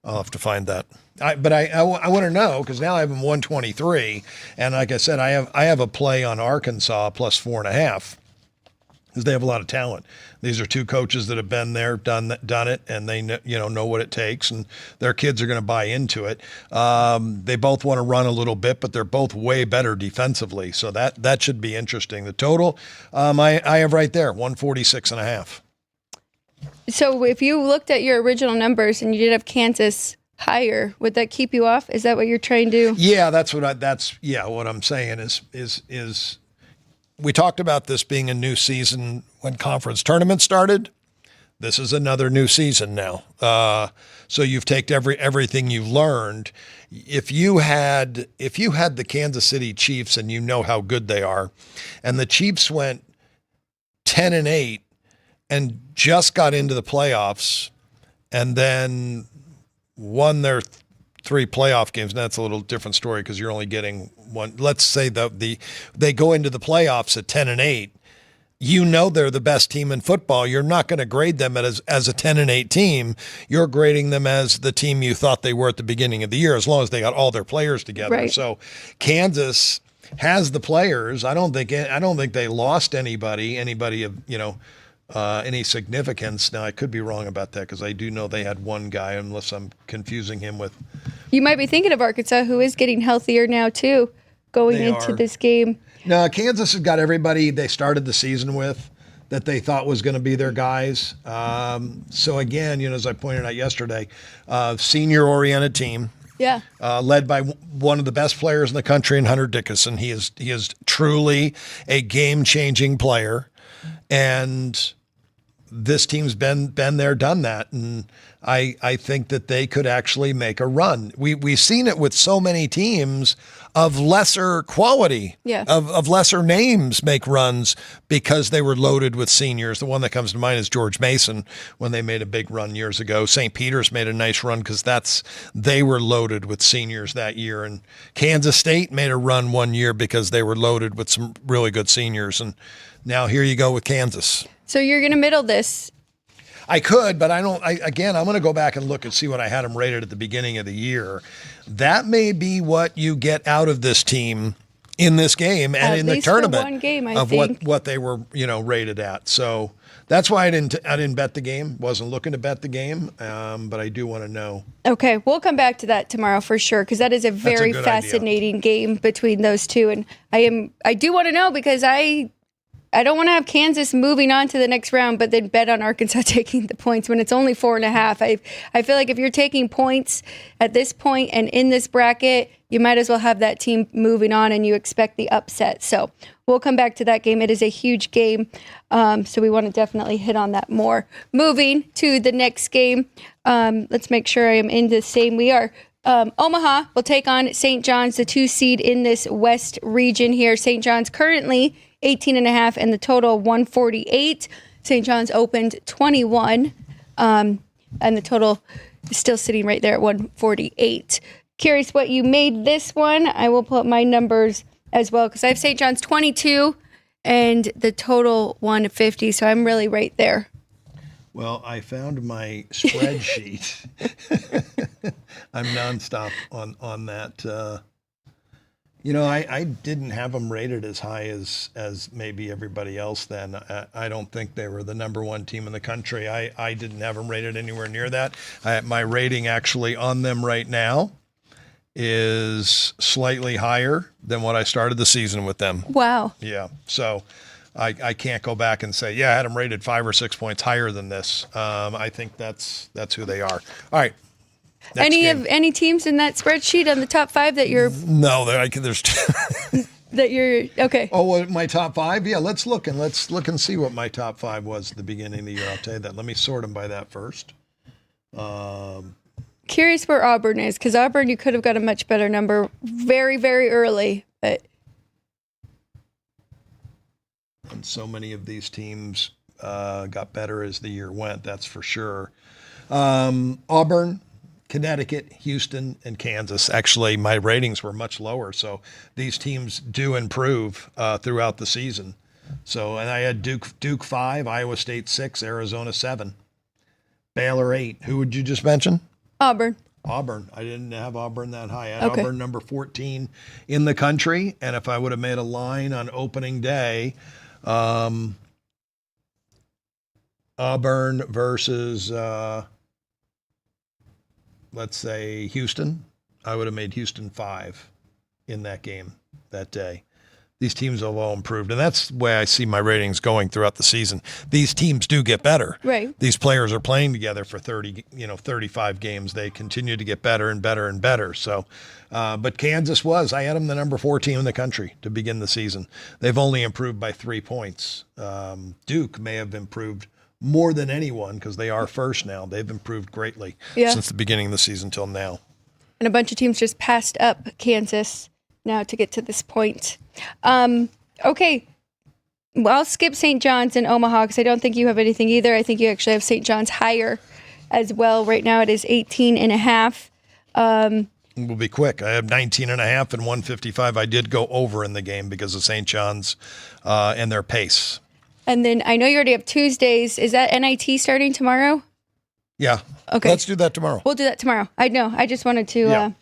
I'll have to find that. But I want to know, because now I have them 123, and like I said, I have a play on Arkansas plus 4.5. Because they have a lot of talent. These are two coaches that have been there, done it, and they know what it takes, and their kids are going to buy into it. They both want to run a little bit, but they're both way better defensively, so that should be interesting. The total, I have right there, 146.5. So if you looked at your original numbers and you did have Kansas higher, would that keep you off? Is that what you're trying to do? Yeah, what I'm saying is. We talked about this being a new season when conference tournaments started. This is another new season now. So you've taken everything you've learned. If you had the Kansas City Chiefs, and you know how good they are, and the Chiefs went 10-8 and just got into the playoffs, and then won their 3 playoff games. And that's a little different story because you're only getting one. Let's say they go into the playoffs at 10-8. You know they're the best team in football. You're not going to grade them as a 10-8 team. You're grading them as the team you thought they were at the beginning of the year, as long as they got all their players together. Right. So Kansas has the players. I don't think they lost anybody of any significance. Now, I could be wrong about that because I do know they had one guy, unless I'm confusing him with. You might be thinking of Arkansas, who is getting healthier now, too, going into this game. No, Kansas has got everybody they started the season with that they thought was going to be their guys. So, again, as I pointed out yesterday, senior-oriented team. Yeah. Led by one of the best players in the country in Hunter Dickinson. He is truly a game-changing player. And this team's been there, done that, and I think that they could actually make a run. We've seen it with so many teams of lesser quality, of lesser names make runs because they were loaded with seniors. The one that comes to mind is George Mason when they made a big run years ago. St. Peter's made a nice run because they were loaded with seniors that year, and Kansas State made a run one year because they were loaded with some really good seniors, and now here you go with Kansas. So you're going to middle this. I could, but I'm going to go back and look and see what I had them rated at the beginning of the year. That may be what you get out of this team in this game and in the tournament for one game, I of think. what they were, rated at. So that's why I didn't bet the game. Wasn't looking to bet the game, but I do want to know. Okay, we'll come back to that tomorrow for sure, because that is a very fascinating game between those two, and I do want to know because I don't want to have Kansas moving on to the next round, but then bet on Arkansas taking the points when it's only 4.5. I feel like if you're taking points at this point and in this bracket, you might as well have that team moving on and you expect the upset. So we'll come back to that game. It is a huge game, so we want to definitely hit on that more. Moving to the next game, let's make sure I am in the same. We are. Omaha will take on St. John's, the 2 seed in this West region here. St. John's currently 18.5 and the total 148. St. John's opened 21, and the total is still sitting right there at 148. Curious what you made this one. I will pull up my numbers as well because I have St. John's 22 and the total 150, so I'm really right there. Well, I found my spreadsheet. I'm nonstop on that. I didn't have them rated as high as maybe everybody else then. I don't think they were the number one team in the country. I didn't have them rated anywhere near that. My rating actually on them right now is slightly higher than what I started the season with them. Wow. Yeah. So I can't go back and say, I had them rated 5 or 6 points higher than this. I think that's who they are. All right. Any teams in that spreadsheet on the top 5 that you're there's that you're okay? Oh, my top 5? Yeah, let's look and see what my top 5 was at the beginning of the year. I'll tell you that. Let me sort them by that first. Curious where Auburn is, because Auburn, you could have got a much better number very, very early, but. And so many of these teams got better as the year went. That's for sure. Auburn, Connecticut, Houston, and Kansas. Actually, my ratings were much lower, so these teams do improve throughout the season. So, and I had Duke 5, Iowa State 6, Arizona 7, Baylor 8. Who would you just mention? Auburn. I didn't have Auburn that high. I had Auburn number 14 in the country, and if I would have made a line on opening day, Auburn versus let's say Houston, I would have made Houston 5 in that game that day. These teams have all improved, and that's the way I see my ratings going throughout the season. These teams do get better. Right. These players are playing together for 35 games. They continue to get better and better and better. So, but Kansas I had them the number 4 team in the country to begin the season. They've only improved by 3 points. Duke may have improved more than anyone because they are first now. They've improved greatly since the beginning of the season till now. And a bunch of teams just passed up Kansas now to get to this point. Okay. Well, I'll skip St. John's and Omaha because I don't think you have anything either. I think you actually have St. John's higher as well. Right now it is 18.5. We'll be quick. I have 19.5 and 155. I did go over in the game because of St. John's and their pace. And then I know you already have Tuesdays. Is that NIT starting tomorrow? Yeah. Okay. Let's do that tomorrow. We'll do that tomorrow. I know. I just wanted to,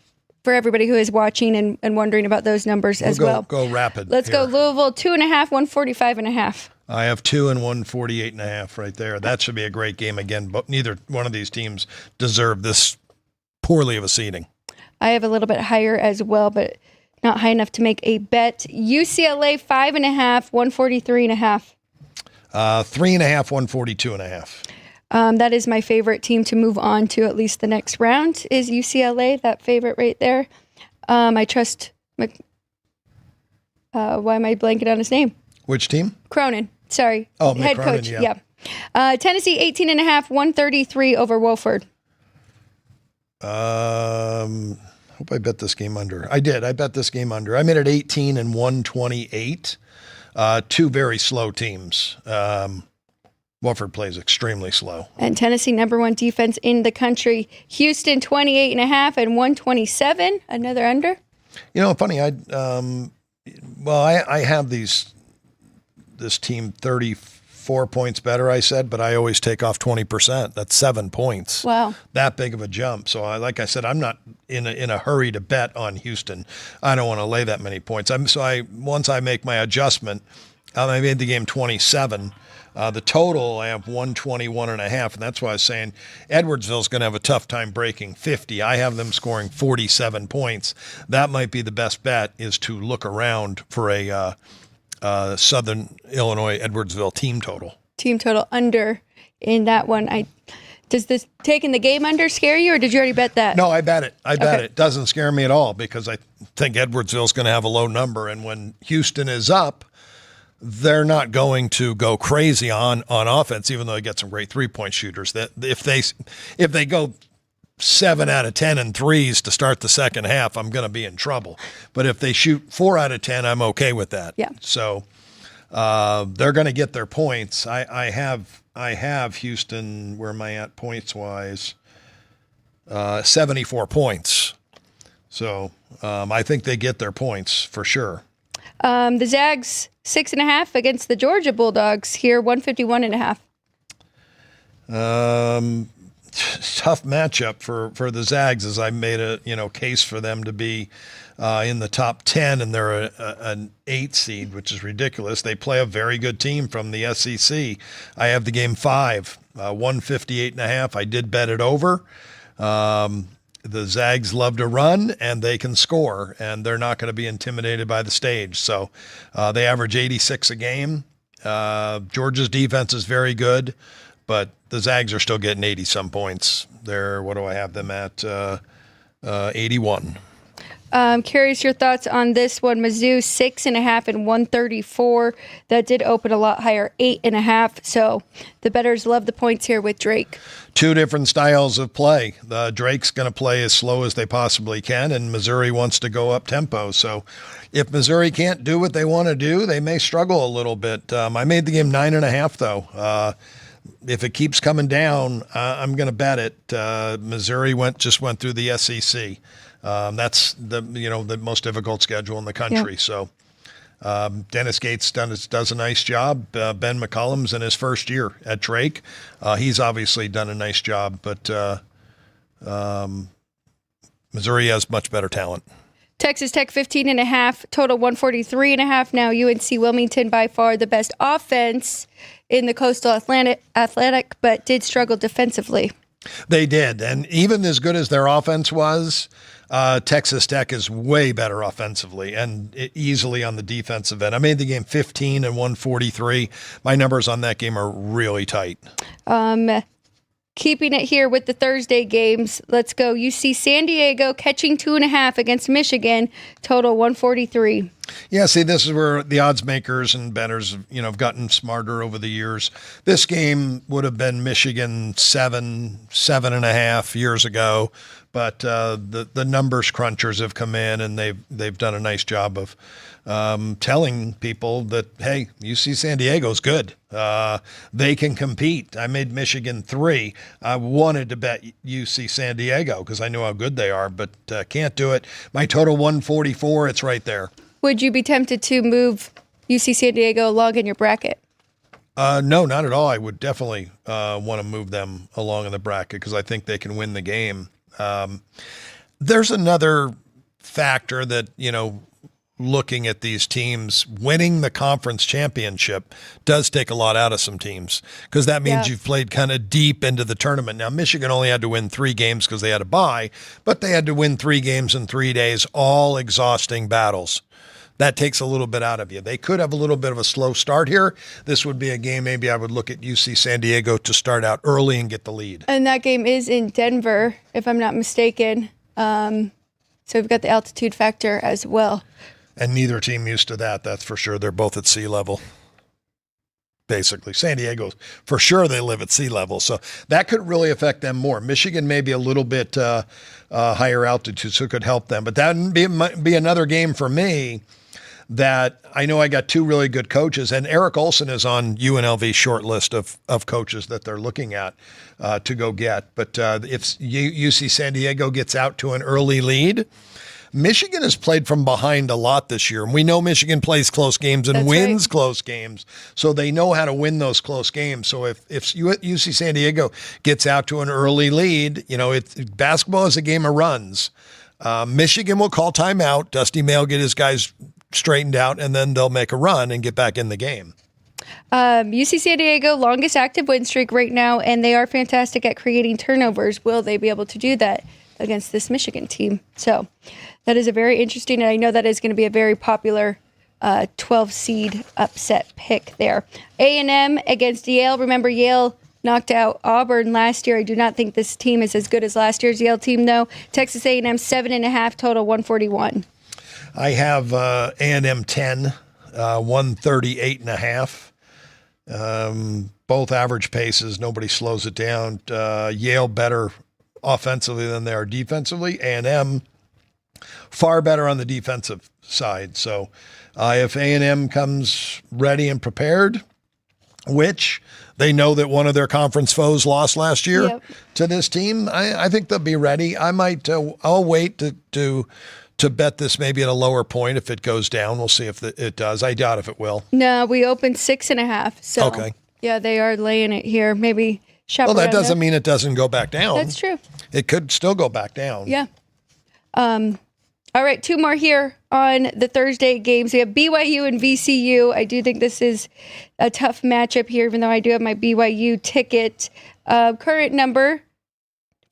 for everybody who is watching and wondering about those numbers as well. Go rapid. Let's go Louisville, 2.5, 145.5. I have 2 and 148.5 right there. That should be a great game again, but neither one of these teams deserve this poorly of a seeding. I have a little bit higher as well, but not high enough to make a bet. UCLA, 5.5, 143.5. 3.5, 142.5. That is my favorite team to move on to at least the next round is UCLA, that favorite right there. I trust why am I blanking on his name? Which team? Cronin. Sorry. Oh, head Cronin, coach. Yeah. Tennessee, 18.5, 133 over Wofford. Hope I bet this game under. I did. I bet this game under. I made it 18 and 128. 2 very slow teams. Wofford plays extremely slow. And Tennessee, number 1 defense in the country. Houston, 28.5 and 127. Another under. Funny. I have this team 34 points better, I said, but I always take off 20%. That's 7 points. Wow. That big of a jump. So like I said, I'm not in a hurry to bet on Houston. I don't want to lay that many points. Once I make my adjustment, I made the game 27. The total, I have 121.5, and that's why I was saying Edwardsville's going to have a tough time breaking 50. I have them scoring 47 points. That might be the best bet, is to look around for a Southern Illinois Edwardsville team total. Team total under in that one. Does this taking the game under scare you, or did you already bet that? No, I bet it. It doesn't scare me at all because I think Edwardsville's going to have a low number, and when Houston is up, they're not going to go crazy on offense, even though they get some great 3-point shooters. That if they go 7 out of 10 and threes to start the second half, I'm going to be in trouble. But if they shoot 4 out of 10, I'm okay with that. Yeah. So they're going to get their points. I have Houston. Where am I at points wise? 74 points. So I think they get their points for sure. The Zags 6.5 against the Georgia Bulldogs here, 151.5. tough matchup for the Zags, as I made a case for them to be in the top 10, and they're an 8 seed, which is ridiculous. They play a very good team from the SEC. I have the game 5, 158.5. I did bet it over. The Zags love to run, and they can score, and they're not going to be intimidated by the stage. So they average 86 a game. Georgia's defense is very good, but the Zags are still getting 80-some points. What do I have them at? 81. Curious your thoughts on this one. Mizzou 6.5 and 134. That did open a lot higher, 8.5. So the bettors love the points here with Drake. Two different styles of play. Drake's going to play as slow as they possibly can, and Missouri wants to go up tempo. So if Missouri can't do what they want to do, they may struggle a little bit. I made the game 9.5 though. If it keeps coming down, I'm going to bet it. Missouri just went through the SEC. That's the most difficult schedule in the country. Yeah. So Dennis Gates does a nice job. Ben McCollum's in his first year at Drake. He's obviously done a nice job, but Missouri has much better talent. Texas Tech 15.5, total 143.5. Now UNC Wilmington, by far the best offense in the Coastal Athletic, but did struggle defensively. They did, and even as good as their offense was, Texas Tech is way better offensively and easily on the defensive end. I made the game 15 and 143. My numbers on that game are really tight. Keeping it here with the Thursday games, let's go. UC San Diego catching 2.5 against Michigan, total 143. Yeah, see, this is where the odds makers and bettors, have gotten smarter over the years. This game would have been Michigan 7.5 years ago, but the numbers crunchers have come in, and they've done a nice job of telling people that, hey, UC San Diego's good. They can compete. I made Michigan 3. I wanted to bet UC San Diego because I know how good they are, but can't do it. My total 144, it's right there. Would you be tempted to move UC San Diego along in your bracket? No, not at all. I would definitely want to move them along in the bracket because I think they can win the game. There's another factor that, looking at these teams, winning the conference championship does take a lot out of some teams because that means you've played kind of deep into the tournament. Now, Michigan only had to win 3 games because they had a bye, but they had to win 3 games in 3 days, all exhausting battles. That takes a little bit out of you. They could have a little bit of a slow start here. This would be a game maybe I would look at UC San Diego to start out early and get the lead. And that game is in Denver, if I'm not mistaken. So we've got the altitude factor as well. And neither team used to that, that's for sure. They're both at sea level, basically. San Diego, for sure, they live at sea level. So that could really affect them more. Michigan may be a little bit higher altitude, so it could help them. But that would be another game for me that I know I got 2 really good coaches, and Eric Olson is on UNLV's short list of coaches that they're looking at to go get. But if UC San Diego gets out to an early lead, Michigan has played from behind a lot this year, and we know Michigan plays close games and wins close games, so they know how to win those close games. So if UC San Diego gets out to an early lead, basketball is a game of runs. Michigan will call timeout. Dusty May will get his guys straightened out, and then they'll make a run and get back in the game. UC San Diego, longest active win streak right now, and they are fantastic at creating turnovers. Will they be able to do that against this Michigan team? So that is a very interesting, and I know that is going to be a very popular 12 seed upset pick there. A&M against Yale. Remember, Yale knocked out Auburn last year. I do not think this team is as good as last year's Yale team, though. Texas A&M 7.5, total 141. I have A&M 10, 138.5. Both average paces. Nobody slows it down. Yale better offensively than they are defensively. A&M far better on the defensive side. So if A&M comes ready and prepared, which they know that one of their conference foes lost last year to this team, I think they'll be ready. I might. I'll wait to bet this maybe at a lower point. If it goes down, we'll see if it does. I doubt if it will. No, we opened 6.5. So okay. Yeah, they are laying it here. Maybe shop Well, that around doesn't there. mean it doesn't go back down. That's true. It could still go back down. Yeah. All right, 2 more here on the Thursday games. We have BYU and VCU. I do think this is a tough matchup here, even though I do have my BYU ticket. Current number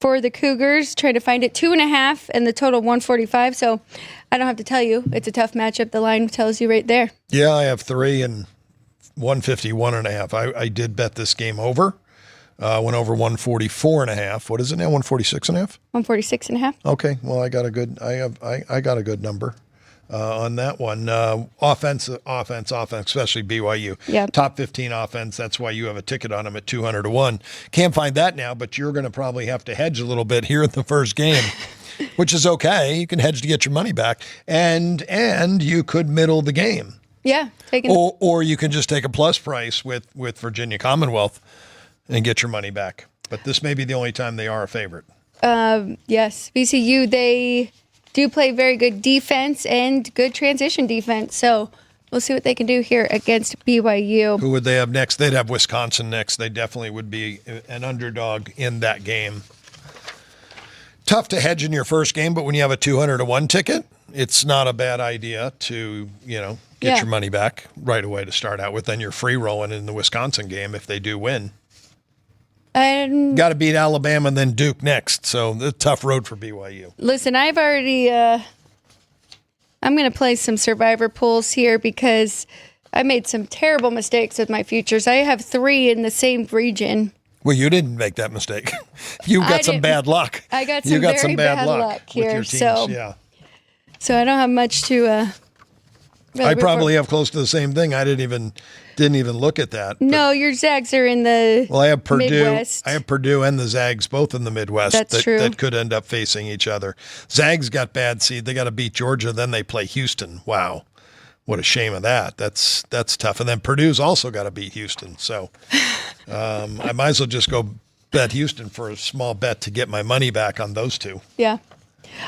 for the Cougars, trying to find it, 2.5, and the total 145. So I don't have to tell you, it's a tough matchup. The line tells you right there. Yeah, I have 3 and 151.5. I did bet this game over. Went over 144.5. What is it now? 146.5? 146.5. Okay. Well, I got a good. I got a good number on that one. Offense, especially BYU. Yeah. Top 15 offense. That's why you have a ticket on them at 200-1. Can't find that now, but you're going to probably have to hedge a little bit here in the first game, which is okay. You can hedge to get your money back, and you could middle the game. Yeah. Or you can just take a plus price with Virginia Commonwealth and get your money back. But this may be the only time they are a favorite. Yes. VCU, they do play very good defense and good transition defense. So we'll see what they can do here against BYU. Who would they have next? They'd have Wisconsin next. They definitely would be an underdog in that game. Tough to hedge in your first game, but when you have a 200-1 ticket, it's not a bad idea to, get your money back right away to start out with. Then you're free rolling in the Wisconsin game if they do win. Got to beat Alabama and then Duke next. So the tough road for BYU. Listen, I've already, I'm going to play some survivor pools here because I made some terrible mistakes with my futures. I have 3 in the same region. Well, you didn't make that mistake. You got some bad luck. I got some very bad luck here. With your teams, so I don't have much to. I probably have close to the same thing. I didn't even look at that. No, your Zags are in the I have Purdue. Midwest. I have Purdue and the Zags both in the Midwest. That's true. That could end up facing each other. Zags got bad seed. They got to beat Georgia. Then they play Houston. Wow, what a shame of that. That's tough. And then Purdue's also got to beat Houston. So I might as well just go bet Houston for a small bet to get my money back on those two. Yeah.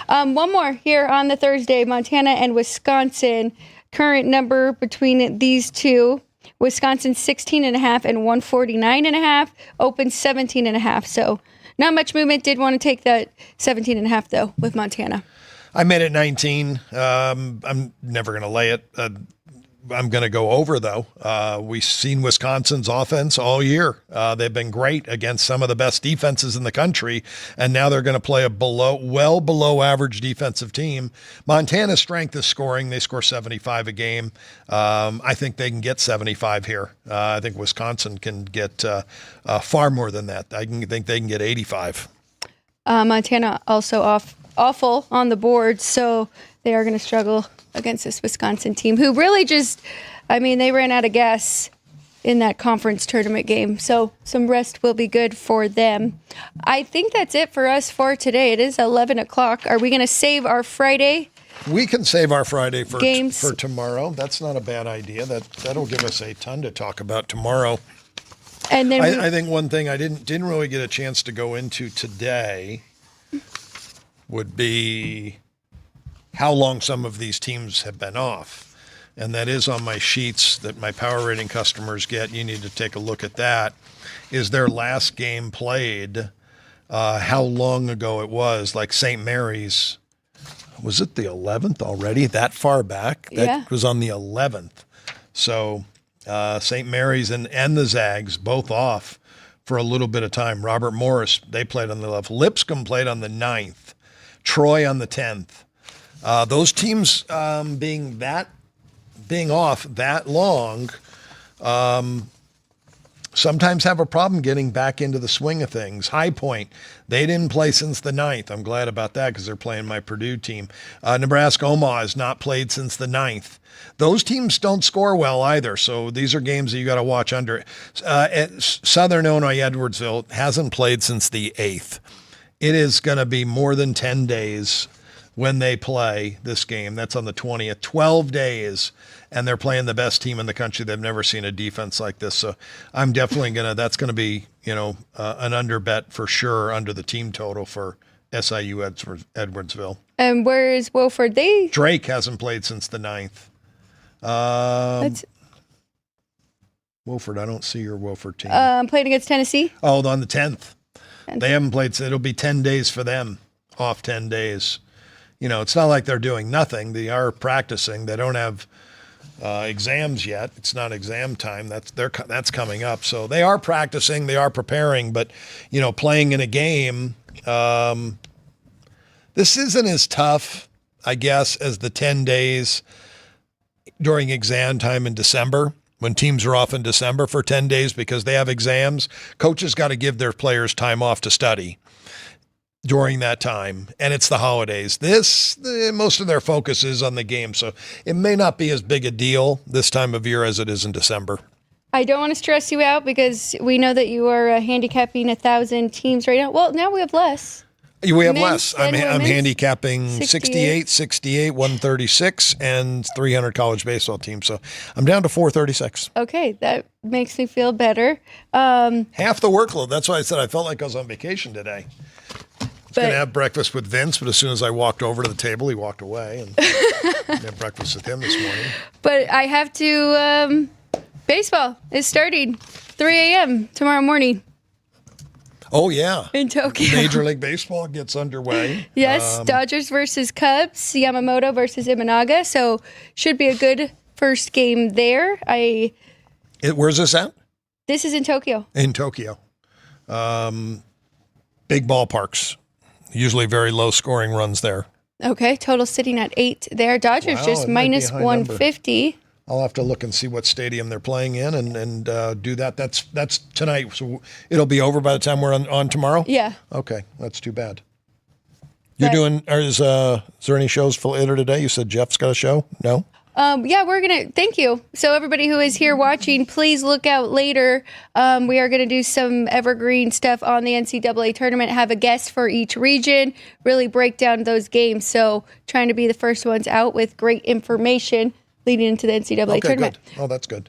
One more here on the Thursday, Montana and Wisconsin. Current number between these two, Wisconsin 16.5 and 149.5, Open 17.5. So not much movement. Did want to take that 17.5 though with Montana. I made it 19. I'm never going to lay it. I'm going to go over, though. We've seen Wisconsin's offense all year. They've been great against some of the best defenses in the country, and now they're going to play a well below average defensive team. Montana's strength is scoring. They score 75 a game. I think they can get 75 here. I think Wisconsin can get far more than that. I think they can get 85. Montana also awful on the board, so they are going to struggle against this Wisconsin team who really they ran out of gas in that conference tournament game. So some rest will be good for them. I think that's it for us for today. It is 11 o'clock. Are we going to save our Friday? We can save our Friday for games for tomorrow. That's not a bad idea. That'll give us a ton to talk about tomorrow. And then I think one thing I didn't really get a chance to go into today would be how long some of these teams have been off. And that is on my sheets that my power rating customers get. You need to take a look at that. Is their last game played, how long ago it was, like St. Mary's. Was it the 11th already? That far back? That was on the 11th. So St. Mary's and the Zags both off for a little bit of time. Robert Morris, they played on the 11th. Lipscomb played on the 9th. Troy on the 10th. Those teams being off that long sometimes have a problem getting back into the swing of things. High Point, they didn't play since the 9th. I'm glad about that because they're playing my Purdue team. Nebraska Omaha has not played since the 9th. Those teams don't score well either, so these are games that you got to watch under. Southern Illinois Edwardsville hasn't played since the 8th. It is going to be more than 10 days when they play this game. That's on the 20th. 12 days, and they're playing the best team in the country. They've never seen a defense like this. So I'm definitely that's going to be, an under bet for sure under the team total for SIU Edwardsville. And where is Wofford? Drake hasn't played since the 9th. Wofford, I don't see your Wofford team. Playing against Tennessee. Oh, on the 10th. They haven't played, so it'll be 10 days for them, off 10 days. You know, it's not like they're doing nothing. They are practicing. They don't have exams yet. It's not exam time. That's coming up. So they are practicing. They are preparing. But, you know, playing in a game, this isn't as tough, I guess, as the 10 days during exam time in December, when teams are off in December for 10 days because they have exams. Coaches got to give their players time off to study during that time, and it's the holidays. Most of their focus is on the game, so it may not be as big a deal this time of year as it is in December. I don't want to stress you out because we know that you are handicapping 1,000 teams right now. Well, now we have less. We have Men's less. I'm and handicapping 68. 68, 136, and 300 college baseball teams. So I'm down to 436. Okay, that makes me feel better. Half the workload. That's why I said I felt like I was on vacation today. I was going to have breakfast with Vince, but as soon as I walked over to the table, he walked away. And I had breakfast with him this morning. But I have to, baseball is starting 3 a.m. tomorrow morning. Oh, yeah. In Tokyo. Major League Baseball gets underway. Yes, Dodgers versus Cubs, Yamamoto versus Imanaga. So should be a good first game there. Where's this at? This is in Tokyo. In Tokyo. Big ballparks. Usually very low scoring runs there. Okay, total sitting at 8 there. Dodgers Wow, just it might be a minus high 150. I'll have to look and see what stadium they're playing in and do that. That's tonight. So it'll be over by the time we're on tomorrow? Yeah. Okay, that's too bad. Is there any shows for later today? You said Jeff's got a show? No? Yeah, thank you. So everybody who is here watching, please look out later. We are going to do some evergreen stuff on the NCAA tournament, have a guest for each region, really break down those games. So trying to be the first ones out with great information leading into the NCAA tournament. Good. Oh, that's good.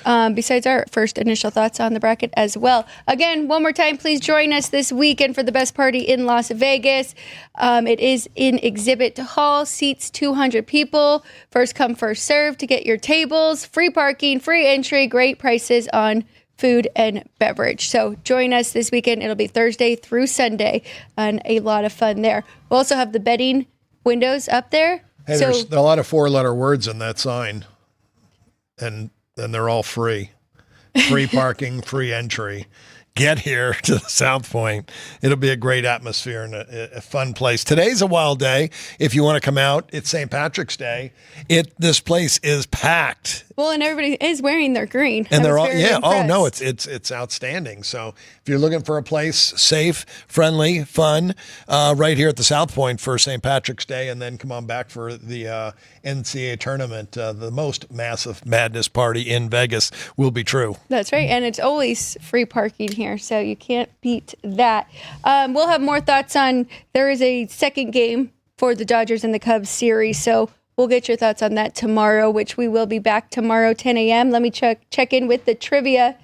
Besides our first initial thoughts on the bracket as well. Again, one more time, please join us this weekend for the best party in Las Vegas. It is in Exhibit Hall, seats 200 people. First come, first serve to get your tables, free parking, free entry, great prices on food and beverage. So join us this weekend. It'll be Thursday through Sunday, and a lot of fun there. We'll also have the betting windows up there. Hey, there's a lot of 4-letter words in that sign, and they're all free. Free parking, free entry. Get here to the South Point. It'll be a great atmosphere and a fun place. Today's a wild day. If you want to come out, it's St. Patrick's Day. This place is packed. Well, and everybody is wearing their green. And they're all, yeah. Impressed. Oh no, it's outstanding. So if you're looking for a place safe, friendly, fun, right here at the South Point for St. Patrick's Day, and then come on back for the NCAA tournament, the most massive madness party in Vegas will be true. That's right, and it's always free parking here, so you can't beat that. We'll have more thoughts on. There is a second game for the Dodgers and the Cubs series, so we'll get your thoughts on that tomorrow, which we will be back tomorrow, 10 a.m. Let me check in with the trivia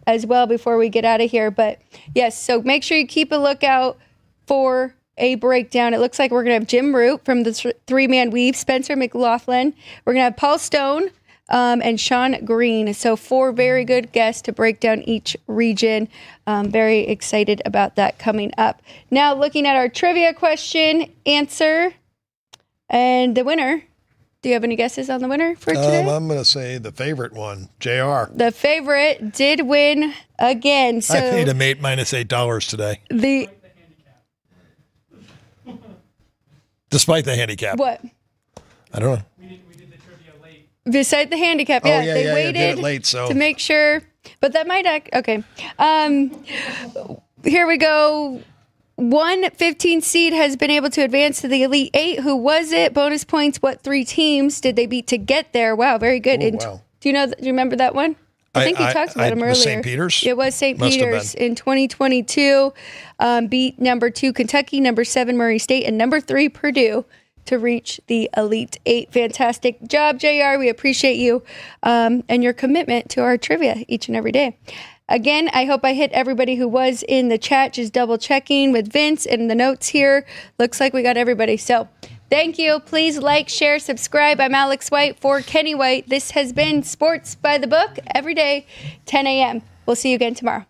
as well before we get out of here. But yes, so make sure you keep a lookout for a breakdown. It looks like we're going to have Jim Root from the three-man weave, Spencer McLaughlin. We're going to have Paul Stone and Sean Green. So 4 very good guests to break down each region. Very excited about that coming up. Now looking at our trivia question, answer, and the winner. Do you have any guesses on the winner for today? I'm going to say the favorite one, JR. The favorite did win again. So I paid him $8 today. Despite the handicap. What? I don't know. We did the trivia late. Beside the handicap, yeah. They waited did it late, so. to make sure. But that might okay. Here we go. 1 15 seed has been able to advance to the Elite 8. Who was it? Bonus points. What 3 teams did they beat to get there? Wow, very good. Oh, wow. Do you remember that one? I think we talked about him earlier. Was St. Peter's? It was St. Must have Peter's been. in 2022. Beat number 2 Kentucky, number 7 Murray State, and number 3 Purdue to reach the Elite 8. Fantastic job, JR. We appreciate you and your commitment to our trivia each and every day. Again, I hope I hit everybody who was in the chat, just double checking with Vince and the notes here. Looks like we got everybody. So Thank you. Please like, share, subscribe. I'm Alex White for Kenny White. This has been Sports by the Book every day, 10 a.m. We'll see you again tomorrow.